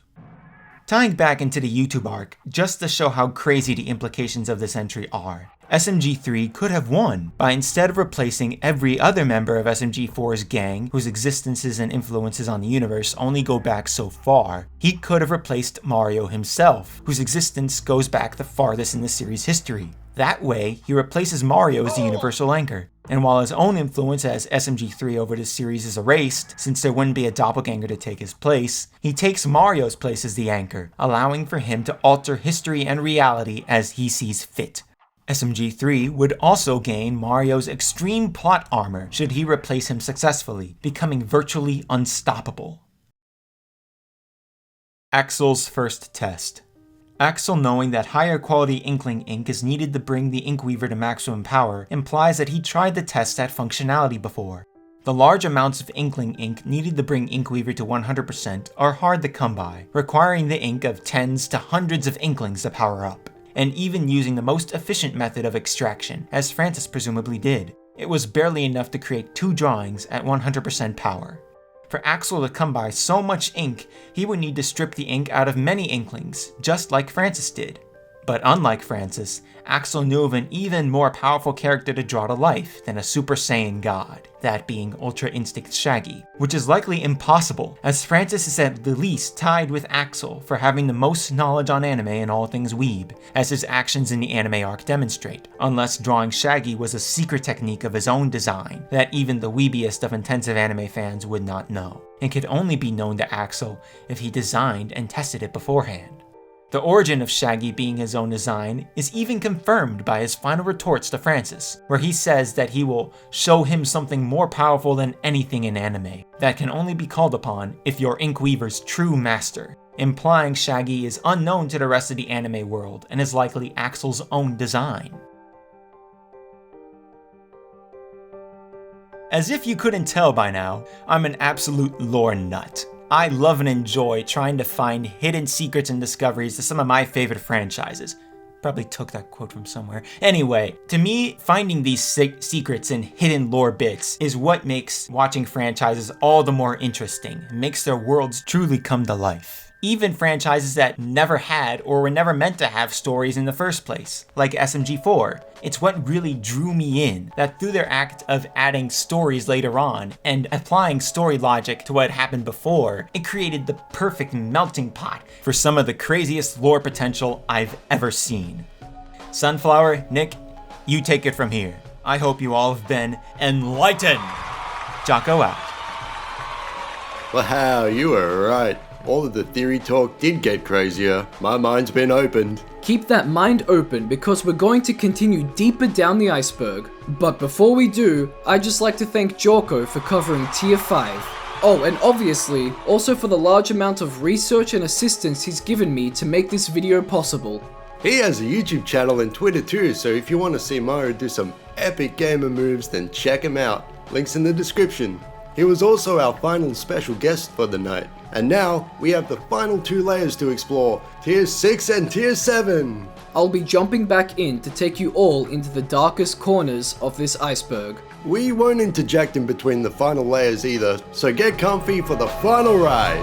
Tying back into the YouTube arc, just to show how crazy the implications of this entry are, SMG3 could have won by instead of replacing every other member of SMG4's gang, whose existences and influences on the universe only go back so far, he could have replaced Mario himself, whose existence goes back the farthest in the series' history. That way, he replaces Mario as the universal anchor, and while his own influence as SMG3 over this series is erased, since there wouldn't be a doppelganger to take his place, he takes Mario's place as the anchor, allowing for him to alter history and reality as he sees fit. SMG3 would also gain Mario's extreme plot armor should he replace him successfully, becoming virtually unstoppable. Axel's first test. Axel knowing that higher quality Inkling ink is needed to bring the Inkweaver to maximum power implies that he tried to test that functionality before. The large amounts of Inkling ink needed to bring Inkweaver to 100% are hard to come by, requiring the ink of tens to hundreds of Inklings to power up, and even using the most efficient method of extraction, as Francis presumably did. It was barely enough to create 2 drawings at 100% power. For Axel to come by so much ink, he would need to strip the ink out of many Inklings, just like Francis did. But unlike Francis, Axel knew of an even more powerful character to draw to life than a Super Saiyan god, that being Ultra Instinct Shaggy, which is likely impossible, as Francis is at the least tied with Axel for having the most knowledge on anime and all things weeb, as his actions in the anime arc demonstrate, unless drawing Shaggy was a secret technique of his own design that even the weebiest of intensive anime fans would not know, and could only be known to Axel if he designed and tested it beforehand. The origin of Shaggy being his own design is even confirmed by his final retorts to Francis, where he says that he will show him something more powerful than anything in anime, that can only be called upon if you're Inkweaver's true master, implying Shaggy is unknown to the rest of the anime world and is likely Axel's own design. As if you couldn't tell by now, I'm an absolute lore nut. I love and enjoy trying to find hidden secrets and discoveries to some of my favorite franchises. Probably took that quote from somewhere. Anyway, to me, finding these secrets and hidden lore bits is what makes watching franchises all the more interesting, makes their worlds truly come to life. Even franchises that never had or were never meant to have stories in the first place, like SMG4. It's what really drew me in, that through their act of adding stories later on and applying story logic to what happened before, it created the perfect melting pot for some of the craziest lore potential I've ever seen. Sunflower, Nick, you take it from here. I hope you all have been enlightened. Jako out. Wow, you were right. All of the theory talk did get crazier. My mind's been opened. Keep that mind open because we're going to continue deeper down the iceberg. But before we do, I'd just like to thank Jako for covering Tier 5. Oh, and obviously, also for the large amount of research and assistance he's given me to make this video possible. He has a YouTube channel and Twitter too, so if you want to see Mario do some epic gamer moves, then check him out. Links in the description. He was also our final special guest for the night. And now, we have the final 2 layers to explore, Tier 6 and Tier 7. I'll be jumping back in to take you all into the darkest corners of this iceberg. We won't interject in between the final layers either, so get comfy for the final ride.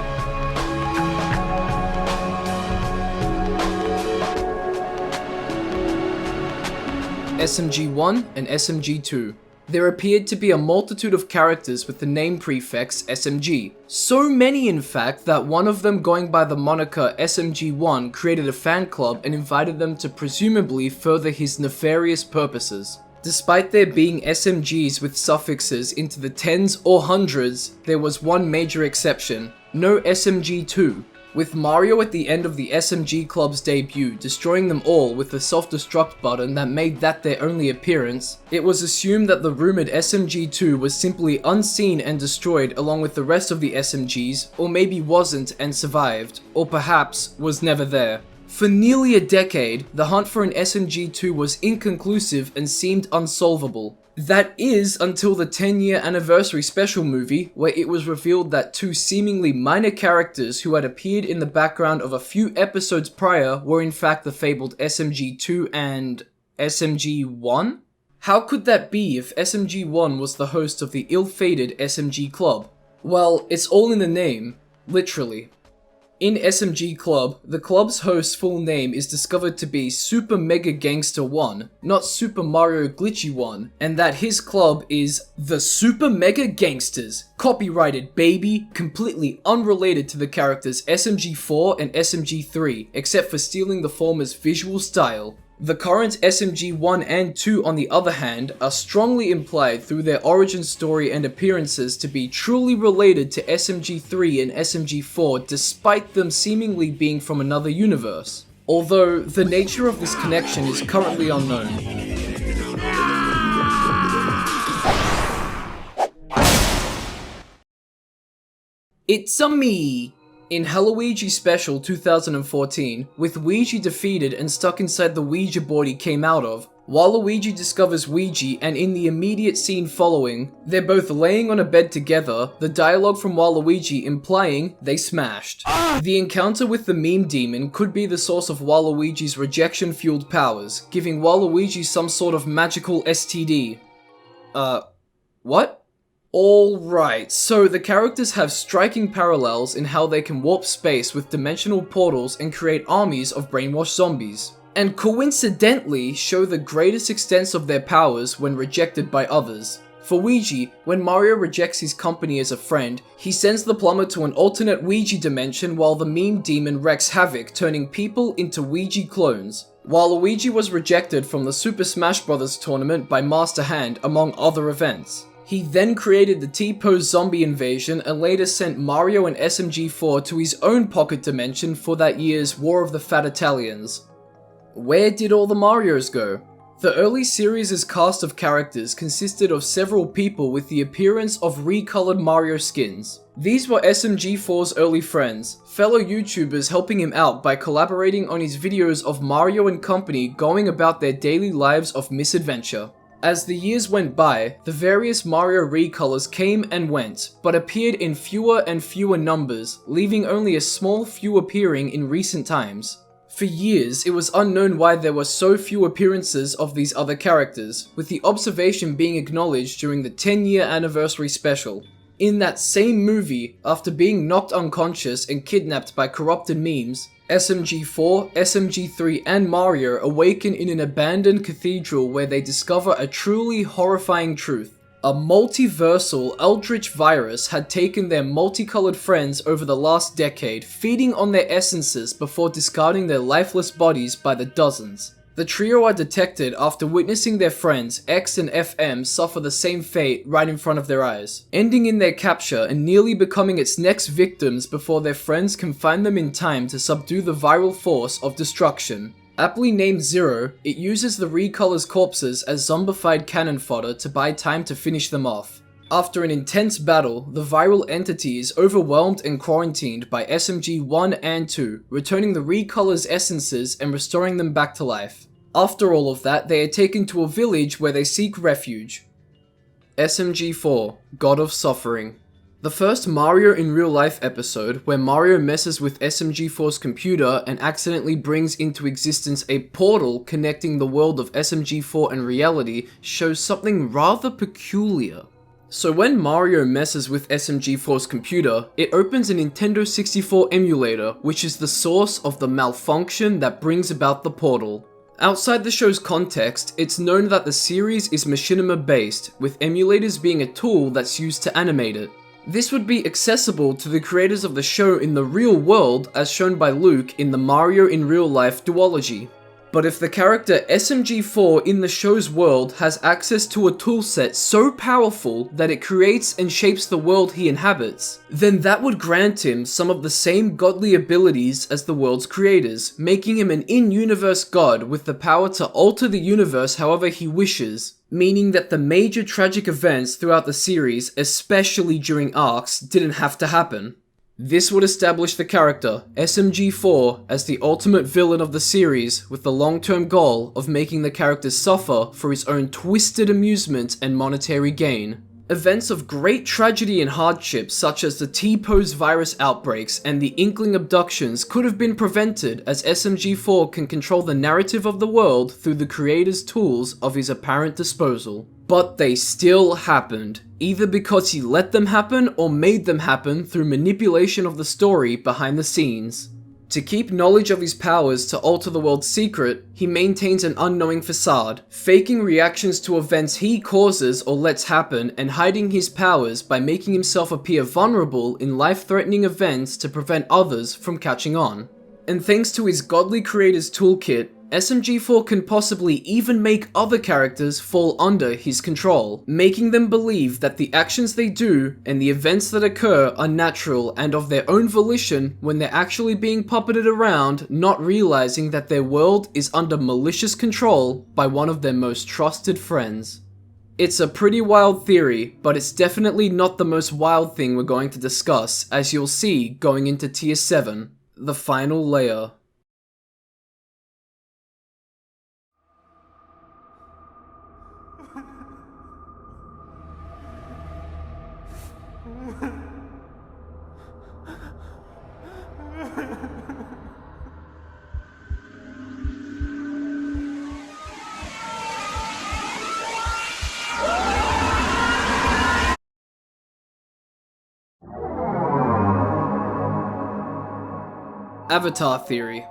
SMG1 and SMG2. There appeared to be a multitude of characters with the name prefix SMG. So many in fact that one of them going by the moniker SMG1 created a fan club and invited them to presumably further his nefarious purposes. Despite there being SMGs with suffixes into the tens or hundreds, there was one major exception: no SMG2. With Mario at the end of the SMG Club's debut destroying them all with the self-destruct button that made that their only appearance, it was assumed that the rumored SMG2 was simply unseen and destroyed along with the rest of the SMGs, or maybe wasn't and survived, or perhaps was never there. For nearly a decade, the hunt for an SMG2 was inconclusive and seemed unsolvable. That is until the 10-year anniversary special movie, where it was revealed that 2 seemingly minor characters who had appeared in the background of a few episodes prior were in fact the fabled SMG2 and SMG1? How could that be if SMG1 was the host of the ill-fated SMG Club? Well, it's all in the name, literally. In SMG Club, the club's host's full name is discovered to be Super Mega Gangster 1, not Super Mario Glitchy 1, and that his club is the Super Mega Gangsters, copyrighted baby, completely unrelated to the characters SMG4 and SMG3, except for stealing the former's visual style. The current SMG1 and 2 on the other hand are strongly implied through their origin story and appearances to be truly related to SMG3 and SMG4 despite them seemingly being from another universe, although the nature of this connection is currently unknown. It's-a me! In Halloween Special 2014, with Ouija defeated and stuck inside the Ouija board he came out of, Waluigi discovers Ouija, and in the immediate scene following, they're both laying on a bed together, the dialogue from Waluigi implying they smashed. The encounter with the meme demon could be the source of Waluigi's rejection-fueled powers, giving Waluigi some sort of magical STD. What? Alright, so the characters have striking parallels in how they can warp space with dimensional portals and create armies of brainwashed zombies, and coincidentally show the greatest extents of their powers when rejected by others. For Ouija, when Mario rejects his company as a friend, he sends the plumber to an alternate Ouija dimension while the meme demon wreaks havoc, turning people into Ouija clones. Waluigi was rejected from the Super Smash Bros. Tournament by Master Hand, among other events. He then created the T-Pose zombie invasion and later sent Mario and SMG4 to his own pocket dimension for that year's War of the Fat Italians. Where did all the Marios go? The early series' cast of characters consisted of several people with the appearance of recolored Mario skins. These were SMG4's early friends, fellow YouTubers helping him out by collaborating on his videos of Mario and company going about their daily lives of misadventure. As the years went by, the various Mario recolors came and went, but appeared in fewer and fewer numbers, leaving only a small few appearing in recent times. For years, it was unknown why there were so few appearances of these other characters, with the observation being acknowledged during the 10-year anniversary special. In that same movie, after being knocked unconscious and kidnapped by corrupted memes, SMG4, SMG3 and Mario awaken in an abandoned cathedral where they discover a truly horrifying truth. A multiversal eldritch virus had taken their multicolored friends over the last decade, feeding on their essences before discarding their lifeless bodies by the dozens. The trio are detected after witnessing their friends X and FM suffer the same fate right in front of their eyes, ending in their capture and nearly becoming its next victims before their friends can find them in time to subdue the viral force of destruction. Aptly named Zero, it uses the recolor's corpses as zombified cannon fodder to buy time to finish them off. After an intense battle, the viral entity is overwhelmed and quarantined by SMG1 and 2, returning the recolor's essences and restoring them back to life. After all of that, they are taken to a village where they seek refuge. SMG4, God of Suffering. The first Mario in Real Life episode, where Mario messes with SMG4's computer and accidentally brings into existence a portal connecting the world of SMG4 and reality, shows something rather peculiar. So when Mario messes with SMG4's computer, it opens a Nintendo 64 emulator, which is the source of the malfunction that brings about the portal. Outside the show's context, it's known that the series is machinima based, with emulators being a tool that's used to animate it. This would be accessible to the creators of the show in the real world, as shown by Luke in the Mario in Real Life duology. But if the character SMG4 in the show's world has access to a toolset so powerful that it creates and shapes the world he inhabits, then that would grant him some of the same godly abilities as the world's creators, making him an in-universe god with the power to alter the universe however he wishes, meaning that the major tragic events throughout the series, especially during arcs, didn't have to happen. This would establish the character, SMG4, as the ultimate villain of the series, with the long-term goal of making the character suffer for his own twisted amusement and monetary gain. Events of great tragedy and hardship, such as the T-pose virus outbreaks and the Inkling abductions, could have been prevented, as SMG4 can control the narrative of the world through the creator's tools of his apparent disposal. But they still happened, either because he let them happen or made them happen through manipulation of the story behind the scenes. To keep knowledge of his powers to alter the world secret, he maintains an unknowing facade, faking reactions to events he causes or lets happen and hiding his powers by making himself appear vulnerable in life-threatening events to prevent others from catching on. And thanks to his godly creator's toolkit, SMG4 can possibly even make other characters fall under his control, making them believe that the actions they do and the events that occur are natural and of their own volition when they're actually being puppeted around, not realizing that their world is under malicious control by one of their most trusted friends. It's a pretty wild theory, but it's definitely not the most wild thing we're going to discuss, as you'll see going into Tier 7, the final layer. Avatar Theory.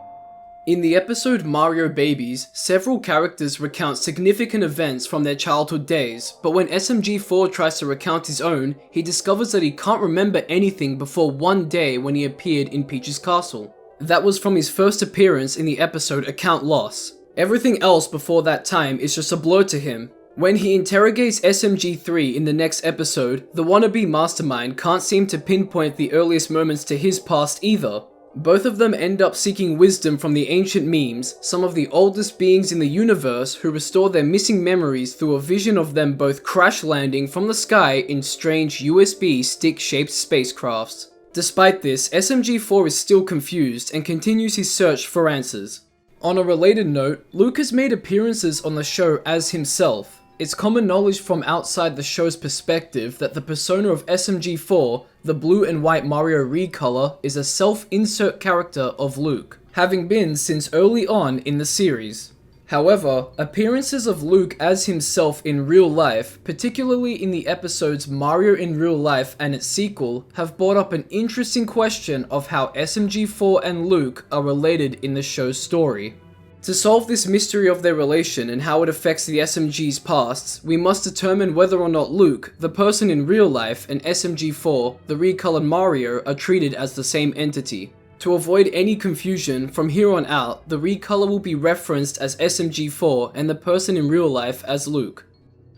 In the episode Mario Babies, several characters recount significant events from their childhood days, but when SMG4 tries to recount his own, he discovers that he can't remember anything before one day when he appeared in Peach's castle. That was from his first appearance in the episode Account Loss. Everything else before that time is just a blur to him. When he interrogates SMG3 in the next episode, the wannabe mastermind can't seem to pinpoint the earliest moments to his past either. Both of them end up seeking wisdom from the ancient memes, some of the oldest beings in the universe who restore their missing memories through a vision of them both crash landing from the sky in strange USB stick-shaped spacecrafts. Despite this, SMG4 is still confused and continues his search for answers. On a related note, Luke has made appearances on the show as himself. It's common knowledge from outside the show's perspective that the persona of SMG4, the blue and white Mario recolor, is a self-insert character of Luke, having been since early on in the series. However, appearances of Luke as himself in real life, particularly in the episodes Mario in Real Life and its sequel, have brought up an interesting question of how SMG4 and Luke are related in the show's story. To solve this mystery of their relation and how it affects the SMG's pasts, we must determine whether or not Luke, the person in real life, and SMG4, the recolored Mario, are treated as the same entity. To avoid any confusion, from here on out, the recolor will be referenced as SMG4 and the person in real life as Luke.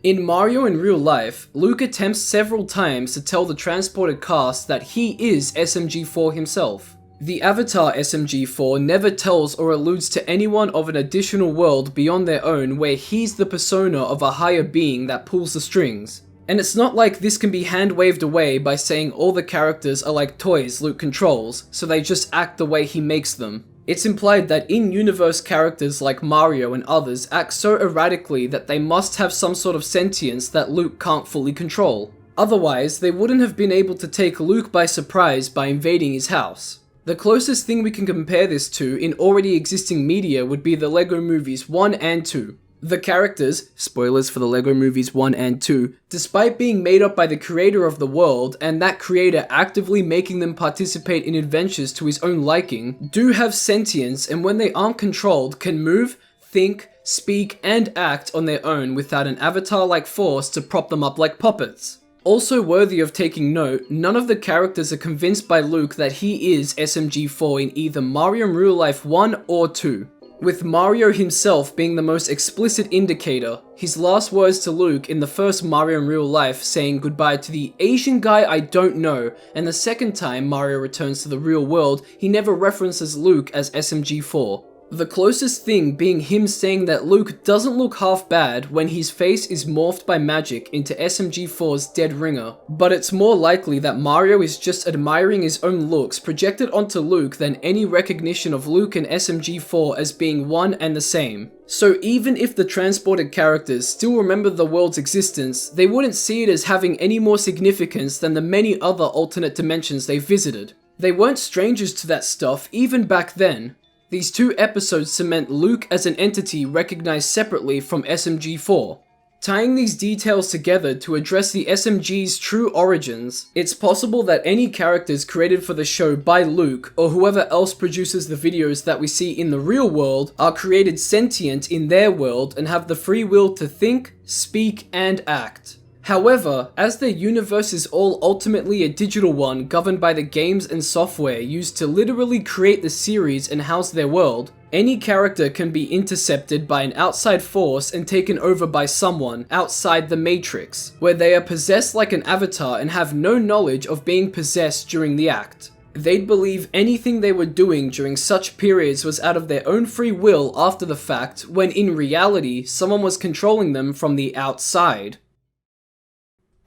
In Mario in Real Life, Luke attempts several times to tell the transported cast that he is SMG4 himself. The avatar SMG4 never tells or alludes to anyone of an additional world beyond their own where he's the persona of a higher being that pulls the strings. And it's not like this can be hand-waved away by saying all the characters are like toys Luke controls, so they just act the way he makes them. It's implied that in-universe characters like Mario and others act so erratically that they must have some sort of sentience that Luke can't fully control. Otherwise, they wouldn't have been able to take Luke by surprise by invading his house. The closest thing we can compare this to in already existing media would be the LEGO Movies 1 and 2. The characters, spoilers for the LEGO Movies 1 and 2, despite being made up by the creator of the world and that creator actively making them participate in adventures to his own liking, do have sentience and when they aren't controlled can move, think, speak, and act on their own without an avatar-like force to prop them up like puppets. Also worthy of taking note, none of the characters are convinced by Luke that he is SMG4 in either Mario in Real Life 1 or 2. With Mario himself being the most explicit indicator, his last words to Luke in the first Mario in Real Life saying goodbye to the Asian guy I don't know, and the second time Mario returns to the real world, he never references Luke as SMG4. The closest thing being him saying that Luke doesn't look half bad when his face is morphed by magic into SMG4's dead ringer, but it's more likely that Mario is just admiring his own looks projected onto Luke than any recognition of Luke and SMG4 as being one and the same. So even if the transported characters still remember the world's existence, they wouldn't see it as having any more significance than the many other alternate dimensions they visited. They weren't strangers to that stuff even back then. These two episodes cement Luke as an entity recognized separately from SMG4. Tying these details together to address the SMG's true origins, it's possible that any characters created for the show by Luke, or whoever else produces the videos that we see in the real world, are created sentient in their world and have the free will to think, speak, and act. However, as their universe is all ultimately a digital one governed by the games and software used to literally create the series and house their world, any character can be intercepted by an outside force and taken over by someone outside the Matrix, where they are possessed like an avatar and have no knowledge of being possessed during the act. They'd believe anything they were doing during such periods was out of their own free will after the fact, when in reality, someone was controlling them from the outside.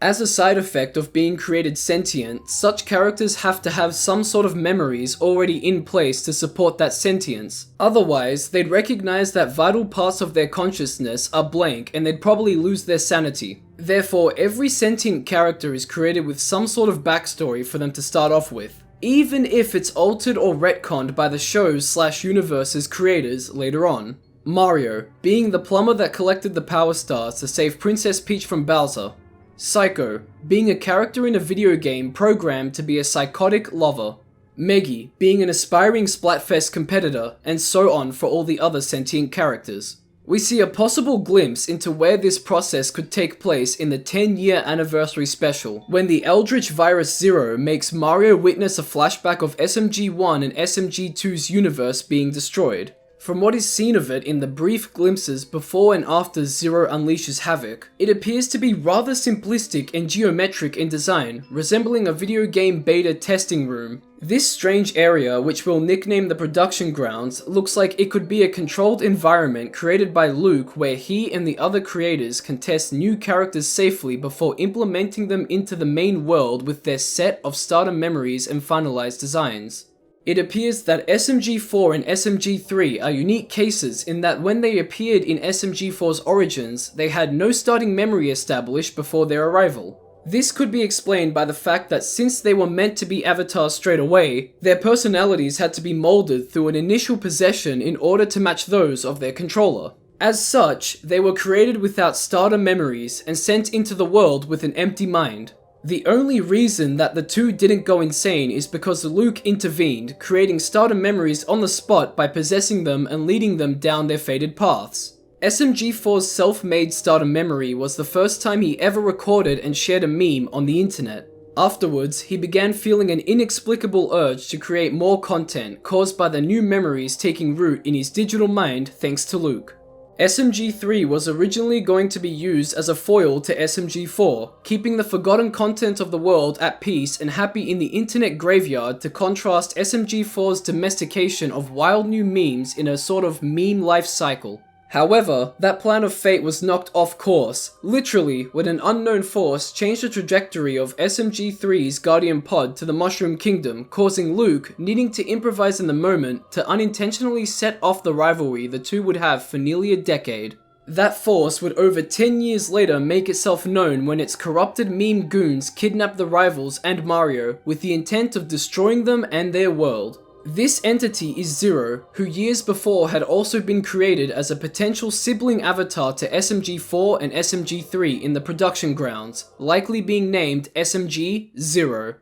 As a side effect of being created sentient, such characters have to have some sort of memories already in place to support that sentience. Otherwise, they'd recognize that vital parts of their consciousness are blank and they'd probably lose their sanity. Therefore, every sentient character is created with some sort of backstory for them to start off with, even if it's altered or retconned by the show's/universe's creators later on. Mario, being the plumber that collected the Power Stars to save Princess Peach from Bowser. Psycho, being a character in a video game programmed to be a psychotic lover. Meggy, being an aspiring Splatfest competitor, and so on for all the other sentient characters. We see a possible glimpse into where this process could take place in the 10-year anniversary special, when the Eldritch Virus Zero makes Mario witness a flashback of SMG1 and SMG2's universe being destroyed. From what is seen of it in the brief glimpses before and after Zero unleashes havoc, it appears to be rather simplistic and geometric in design, resembling a video game beta testing room. This strange area, which we'll nickname the production grounds, looks like it could be a controlled environment created by Luke where he and the other creators can test new characters safely before implementing them into the main world with their set of starter memories and finalized designs. It appears that SMG4 and SMG3 are unique cases in that when they appeared in SMG4's origins, they had no starting memory established before their arrival. This could be explained by the fact that since they were meant to be avatars straight away, their personalities had to be molded through an initial possession in order to match those of their controller. As such, they were created without starter memories and sent into the world with an empty mind. The only reason that the two didn't go insane is because Luke intervened, creating starter memories on the spot by possessing them and leading them down their fated paths. SMG4's self-made starter memory was the first time he ever recorded and shared a meme on the internet. Afterwards, he began feeling an inexplicable urge to create more content caused by the new memories taking root in his digital mind thanks to Luke. SMG3 was originally going to be used as a foil to SMG4, keeping the forgotten content of the world at peace and happy in the internet graveyard to contrast SMG4's domestication of wild new memes in a sort of meme life cycle. However, that plan of fate was knocked off course, literally when an unknown force changed the trajectory of SMG3's Guardian Pod to the Mushroom Kingdom, causing Luke, needing to improvise in the moment, to unintentionally set off the rivalry the two would have for nearly a decade. That force would over 10 years later make itself known when its corrupted meme goons kidnapped the rivals and Mario with the intent of destroying them and their world. This entity is Zero, who years before had also been created as a potential sibling avatar to SMG4 and SMG3 in the production grounds, likely being named SMG0.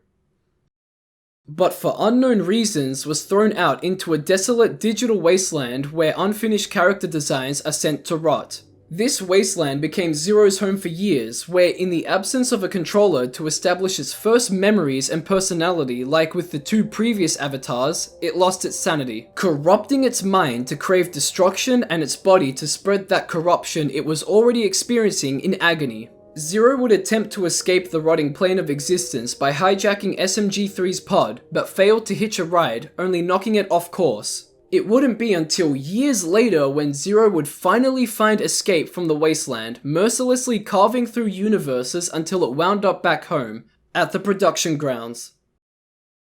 But for unknown reasons was thrown out into a desolate digital wasteland where unfinished character designs are sent to rot. This wasteland became Zero's home for years, where in the absence of a controller to establish its first memories and personality like with the two previous avatars, it lost its sanity, corrupting its mind to crave destruction and its body to spread that corruption it was already experiencing in agony. Zero would attempt to escape the rotting plane of existence by hijacking SMG3's pod, but failed to hitch a ride, only knocking it off course. It wouldn't be until years later when Zero would finally find escape from the wasteland, mercilessly carving through universes until it wound up back home, at the production grounds.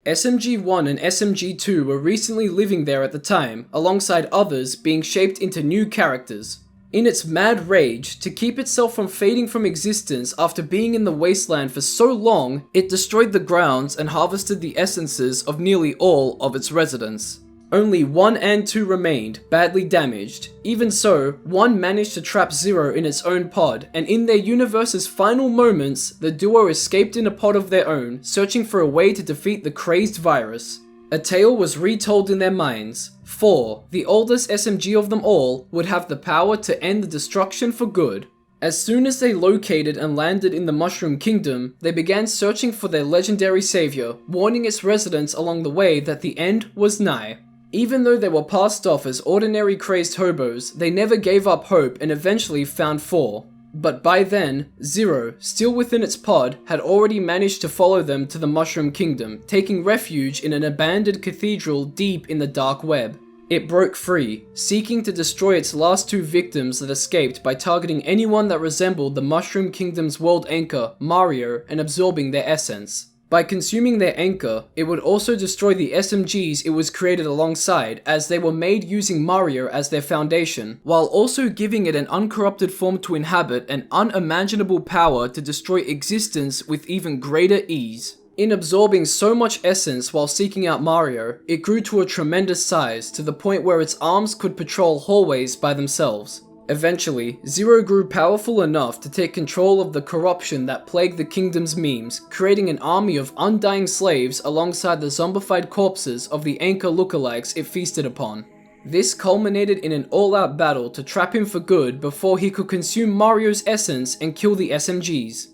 SMG1 and SMG2 were recently living there at the time, alongside others being shaped into new characters. In its mad rage, to keep itself from fading from existence after being in the wasteland for so long, it destroyed the grounds and harvested the essences of nearly all of its residents. Only 1 and 2 remained, badly damaged. Even so, 1 managed to trap Zero in its own pod, and in their universe's final moments, the duo escaped in a pod of their own, searching for a way to defeat the crazed virus. A tale was retold in their minds. 4, the oldest SMG of them all, would have the power to end the destruction for good. As soon as they located and landed in the Mushroom Kingdom, they began searching for their legendary savior, warning its residents along the way that the end was nigh. Even though they were passed off as ordinary crazed hobos, they never gave up hope and eventually found 4. But by then, Zero, still within its pod, had already managed to follow them to the Mushroom Kingdom, taking refuge in an abandoned cathedral deep in the dark web. It broke free, seeking to destroy its last 2 victims that escaped by targeting anyone that resembled the Mushroom Kingdom's world anchor, Mario, and absorbing their essence. By consuming their anchor, it would also destroy the SMGs it was created alongside, as they were made using Mario as their foundation, while also giving it an uncorrupted form to inhabit and unimaginable power to destroy existence with even greater ease. In absorbing so much essence while seeking out Mario, it grew to a tremendous size, to the point where its arms could patrol hallways by themselves. Eventually, Zero grew powerful enough to take control of the corruption that plagued the kingdom's memes, creating an army of undying slaves alongside the zombified corpses of the anchor lookalikes it feasted upon. This culminated in an all-out battle to trap him for good before he could consume Mario's essence and kill the SMGs.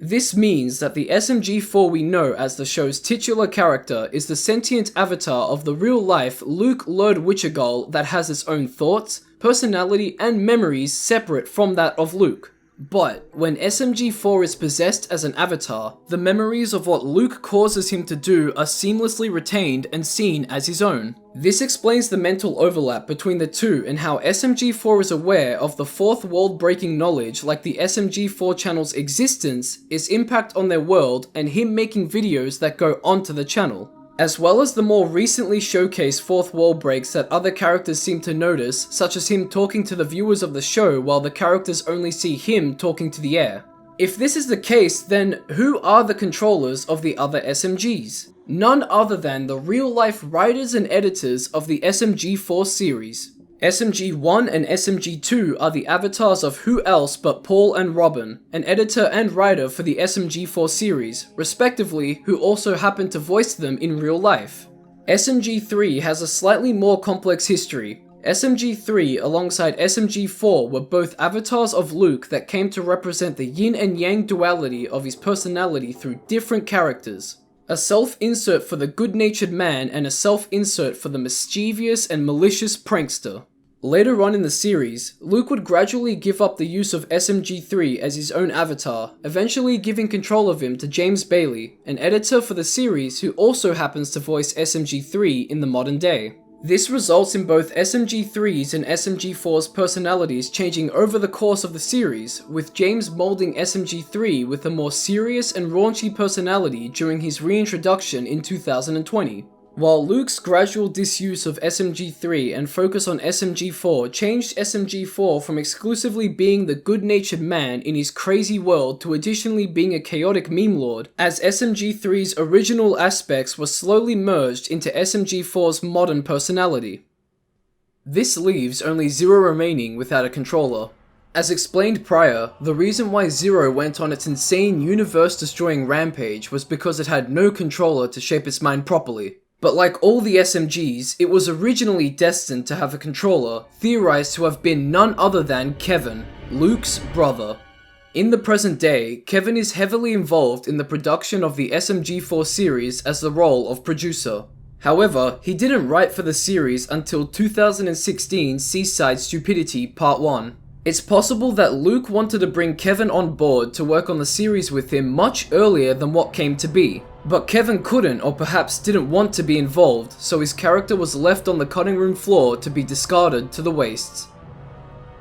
This means that the SMG4 we know as the show's titular character is the sentient avatar of the real-life Luke Lord Witchergull that has its own thoughts, personality, and memories separate from that of Luke. But when SMG4 is possessed as an avatar, the memories of what Luke causes him to do are seamlessly retained and seen as his own. This explains the mental overlap between the two and how SMG4 is aware of the fourth wall-breaking knowledge like the SMG4 channel's existence, its impact on their world, and him making videos that go onto the channel. As well as the more recently showcased fourth wall breaks that other characters seem to notice, such as him talking to the viewers of the show while the characters only see him talking to the air. If this is the case, then who are the controllers of the other SMGs? None other than the real-life writers and editors of the SMG4 series. SMG1 and SMG2 are the avatars of who else but Paul and Robin, an editor and writer for the SMG4 series, respectively, who also happen to voice them in real life. SMG3 has a slightly more complex history. SMG3 alongside SMG4 were both avatars of Luke that came to represent the yin and yang duality of his personality through different characters. A self-insert for the good-natured man and a self-insert for the mischievous and malicious prankster. Later on in the series, Luke would gradually give up the use of SMG3 as his own avatar, eventually giving control of him to James Bailey, an editor for the series who also happens to voice SMG3 in the modern day. This results in both SMG3's and SMG4's personalities changing over the course of the series, with James molding SMG3 with a more serious and raunchy personality during his reintroduction in 2020. While Luke's gradual disuse of SMG3 and focus on SMG4 changed SMG4 from exclusively being the good-natured man in his crazy world to additionally being a chaotic meme lord, as SMG3's original aspects were slowly merged into SMG4's modern personality. This leaves only Zero remaining without a controller. As explained prior, the reason why Zero went on its insane universe-destroying rampage was because it had no controller to shape its mind properly. But like all the SMGs, it was originally destined to have a controller, theorized to have been none other than Kevin, Luke's brother. In the present day, Kevin is heavily involved in the production of the SMG4 series as the role of producer. However, he didn't write for the series until 2016 Seaside Stupidity Part 1. It's possible that Luke wanted to bring Kevin on board to work on the series with him much earlier than what came to be. But Kevin couldn't or perhaps didn't want to be involved, so his character was left on the cutting room floor to be discarded to the wastes.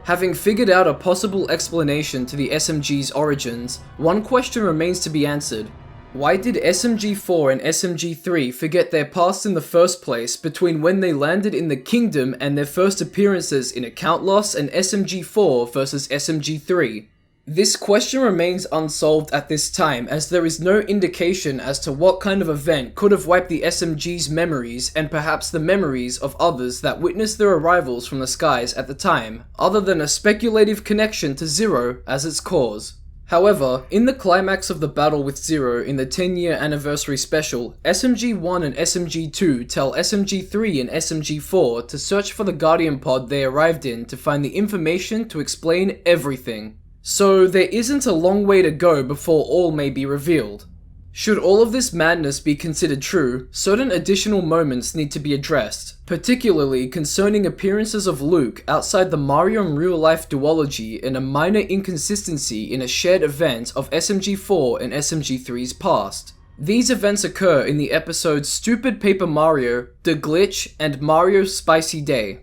Having figured out a possible explanation to the SMG's origins, one question remains to be answered. Why did SMG4 and SMG3 forget their past in the first place between when they landed in the Kingdom and their first appearances in Account Loss and SMG4 versus SMG3? This question remains unsolved at this time, as there is no indication as to what kind of event could have wiped the SMG's memories and perhaps the memories of others that witnessed their arrivals from the skies at the time, other than a speculative connection to Zero as its cause. However, in the climax of the battle with Zero in the 10-year anniversary special, SMG1 and SMG2 tell SMG3 and SMG4 to search for the Guardian pod they arrived in to find the information to explain everything. So there isn't a long way to go before all may be revealed. Should all of this madness be considered true, certain additional moments need to be addressed, particularly concerning appearances of Luke outside the Mario and real-life duology and a minor inconsistency in a shared event of SMG4 and SMG3's past. These events occur in the episodes Stupid Paper Mario, The Glitch, and Mario's Spicy Day.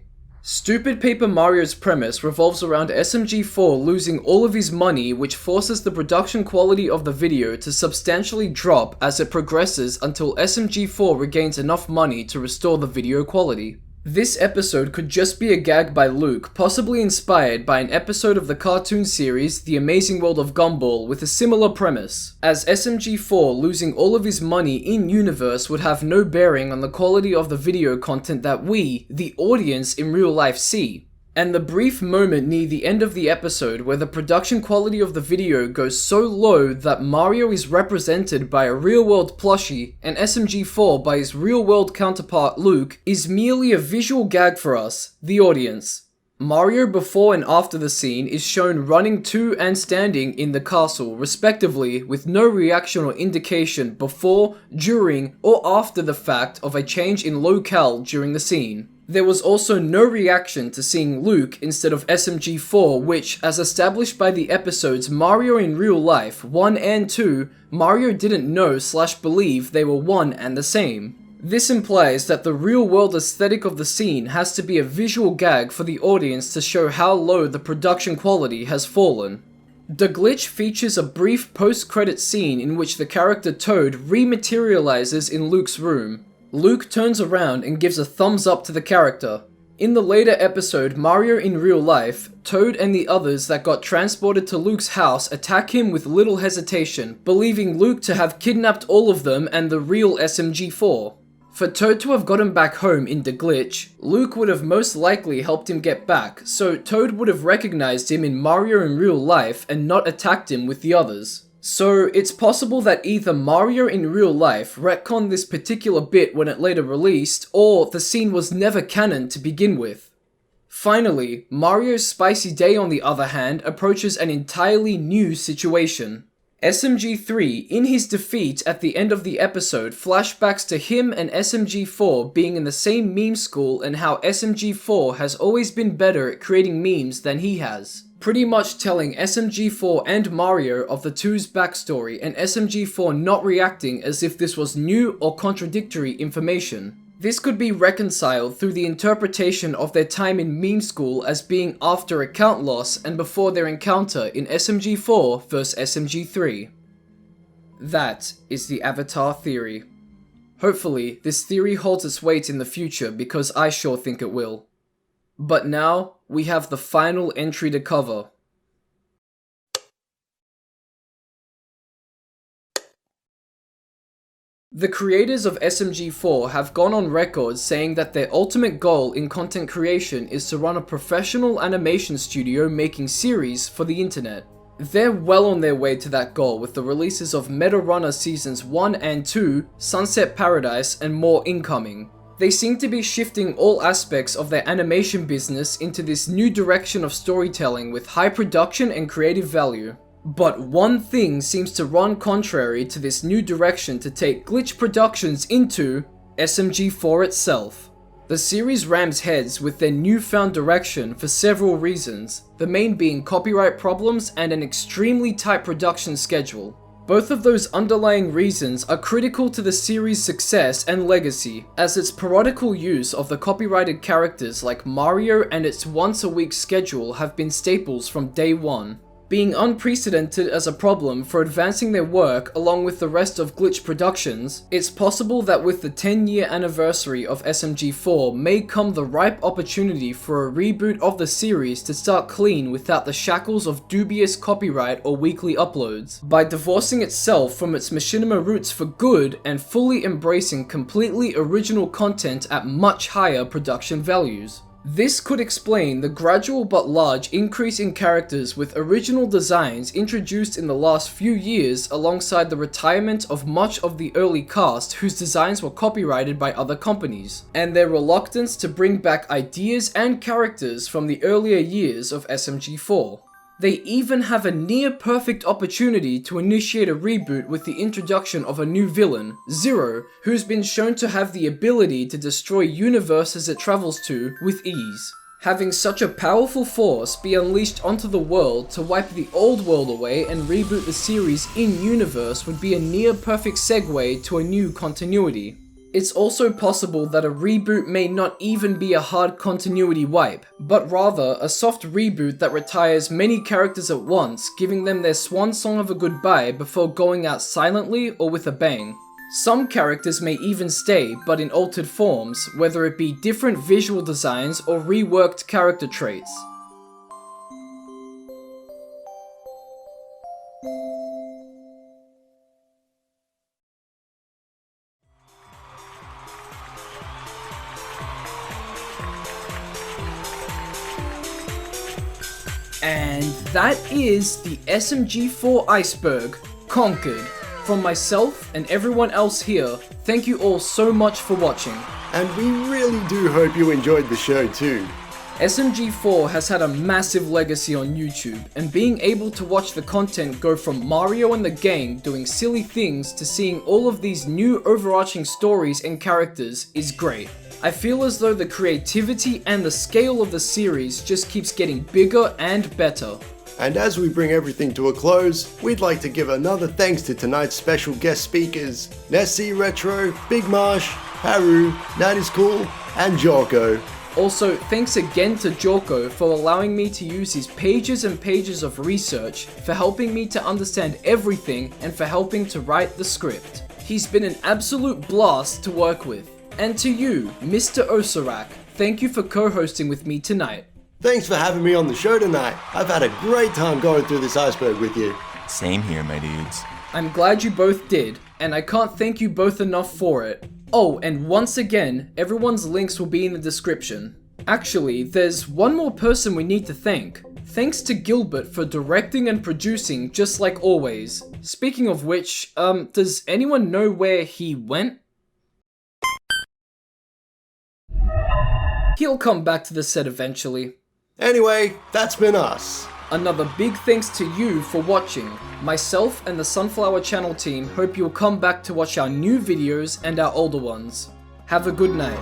Stupid Paper Mario's premise revolves around SMG4 losing all of his money, which forces the production quality of the video to substantially drop as it progresses until SMG4 regains enough money to restore the video quality. This episode could just be a gag by Luke, possibly inspired by an episode of the cartoon series The Amazing World of Gumball with a similar premise, as SMG4 losing all of his money in-universe would have no bearing on the quality of the video content that we, the audience, in real life see. And the brief moment near the end of the episode where the production quality of the video goes so low that Mario is represented by a real-world plushie and SMG4 by his real-world counterpart Luke is merely a visual gag for us, the audience. Mario before and after the scene is shown running to and standing in the castle respectively with no reaction or indication before, during, or after the fact of a change in locale during the scene. There was also no reaction to seeing Luke instead of SMG4, which, as established by the episodes Mario in Real Life 1 and 2, Mario didn't know/believe they were one and the same. This implies that the real-world aesthetic of the scene has to be a visual gag for the audience to show how low the production quality has fallen. The Glitch features a brief post-credit scene in which the character Toad rematerializes in Luke's room. Luke turns around and gives a thumbs up to the character. In the later episode Mario in Real Life, Toad and the others that got transported to Luke's house attack him with little hesitation, believing Luke to have kidnapped all of them and the real SMG4. For Toad to have gotten back home in The Glitch, Luke would have most likely helped him get back, so Toad would have recognized him in Mario in Real Life and not attacked him with the others. So it's possible that either Mario in Real Life retconned this particular bit when it later released, or the scene was never canon to begin with. Finally, Mario's Spicy Day on the other hand approaches an entirely new situation. SMG3, in his defeat at the end of the episode, flashbacks to him and SMG4 being in the same meme school and how SMG4 has always been better at creating memes than he has. Pretty much telling SMG4 and Mario of the two's backstory and SMG4 not reacting as if this was new or contradictory information. This could be reconciled through the interpretation of their time in meme school as being after account loss and before their encounter in SMG4 vs SMG3. That is the Avatar theory. Hopefully, this theory holds its weight in the future because I sure think it will. But now, we have the final entry to cover. The creators of SMG4 have gone on record saying that their ultimate goal in content creation is to run a professional animation studio making series for the internet. They're well on their way to that goal with the releases of Meta Runner Seasons 1 and 2, Sunset Paradise, and more incoming. They seem to be shifting all aspects of their animation business into this new direction of storytelling with high production and creative value. But one thing seems to run contrary to this new direction to take Glitch Productions into SMG4 itself. The series rams heads with their newfound direction for several reasons, the main being copyright problems and an extremely tight production schedule. Both of those underlying reasons are critical to the series' success and legacy, as its parodical use of the copyrighted characters like Mario and its once-a-week schedule have been staples from day one. Being unprecedented as a problem for advancing their work along with the rest of Glitch Productions, it's possible that with the 10-year anniversary of SMG4 may come the ripe opportunity for a reboot of the series to start clean without the shackles of dubious copyright or weekly uploads, by divorcing itself from its machinima roots for good and fully embracing completely original content at much higher production values. This could explain the gradual but large increase in characters with original designs introduced in the last few years alongside the retirement of much of the early cast whose designs were copyrighted by other companies, and their reluctance to bring back ideas and characters from the earlier years of SMG4. They even have a near-perfect opportunity to initiate a reboot with the introduction of a new villain, Zero, who's been shown to have the ability to destroy universes it travels to with ease. Having such a powerful force be unleashed onto the world to wipe the old world away and reboot the series in-universe would be a near-perfect segue to a new continuity. It's also possible that a reboot may not even be a hard continuity wipe, but rather a soft reboot that retires many characters at once, giving them their swan song of a goodbye before going out silently or with a bang. Some characters may even stay, but in altered forms, whether it be different visual designs or reworked character traits. And that is the SMG4 Iceberg, conquered. From myself and everyone else here, thank you all so much for watching. And we really do hope you enjoyed the show too. SMG4 has had a massive legacy on YouTube, and being able to watch the content go from Mario and the gang doing silly things to seeing all of these new overarching stories and characters is great. I feel as though the creativity and the scale of the series just keeps getting bigger and better. And as we bring everything to a close, we'd like to give another thanks to tonight's special guest speakers, NEScRETRO, Big Marsh, Harru, Natiscool, and Jako. Also, thanks again to Jako for allowing me to use his pages and pages of research, for helping me to understand everything, and for helping to write the script. He's been an absolute blast to work with. And to you, Mr. Ocerak, thank you for co-hosting with me tonight. Thanks for having me on the show tonight. I've had a great time going through this iceberg with you. Same here, my dudes. I'm glad you both did, and I can't thank you both enough for it. Oh, and once again, everyone's links will be in the description. Actually, there's one more person we need to thank. Thanks to Gilbert for directing and producing just like always. Speaking of which, does anyone know where he went? He'll come back to the set eventually. Anyway, that's been us. Another big thanks to you for watching. Myself and the Sunflower Channel team hope you'll come back to watch our new videos and our older ones. Have a good night.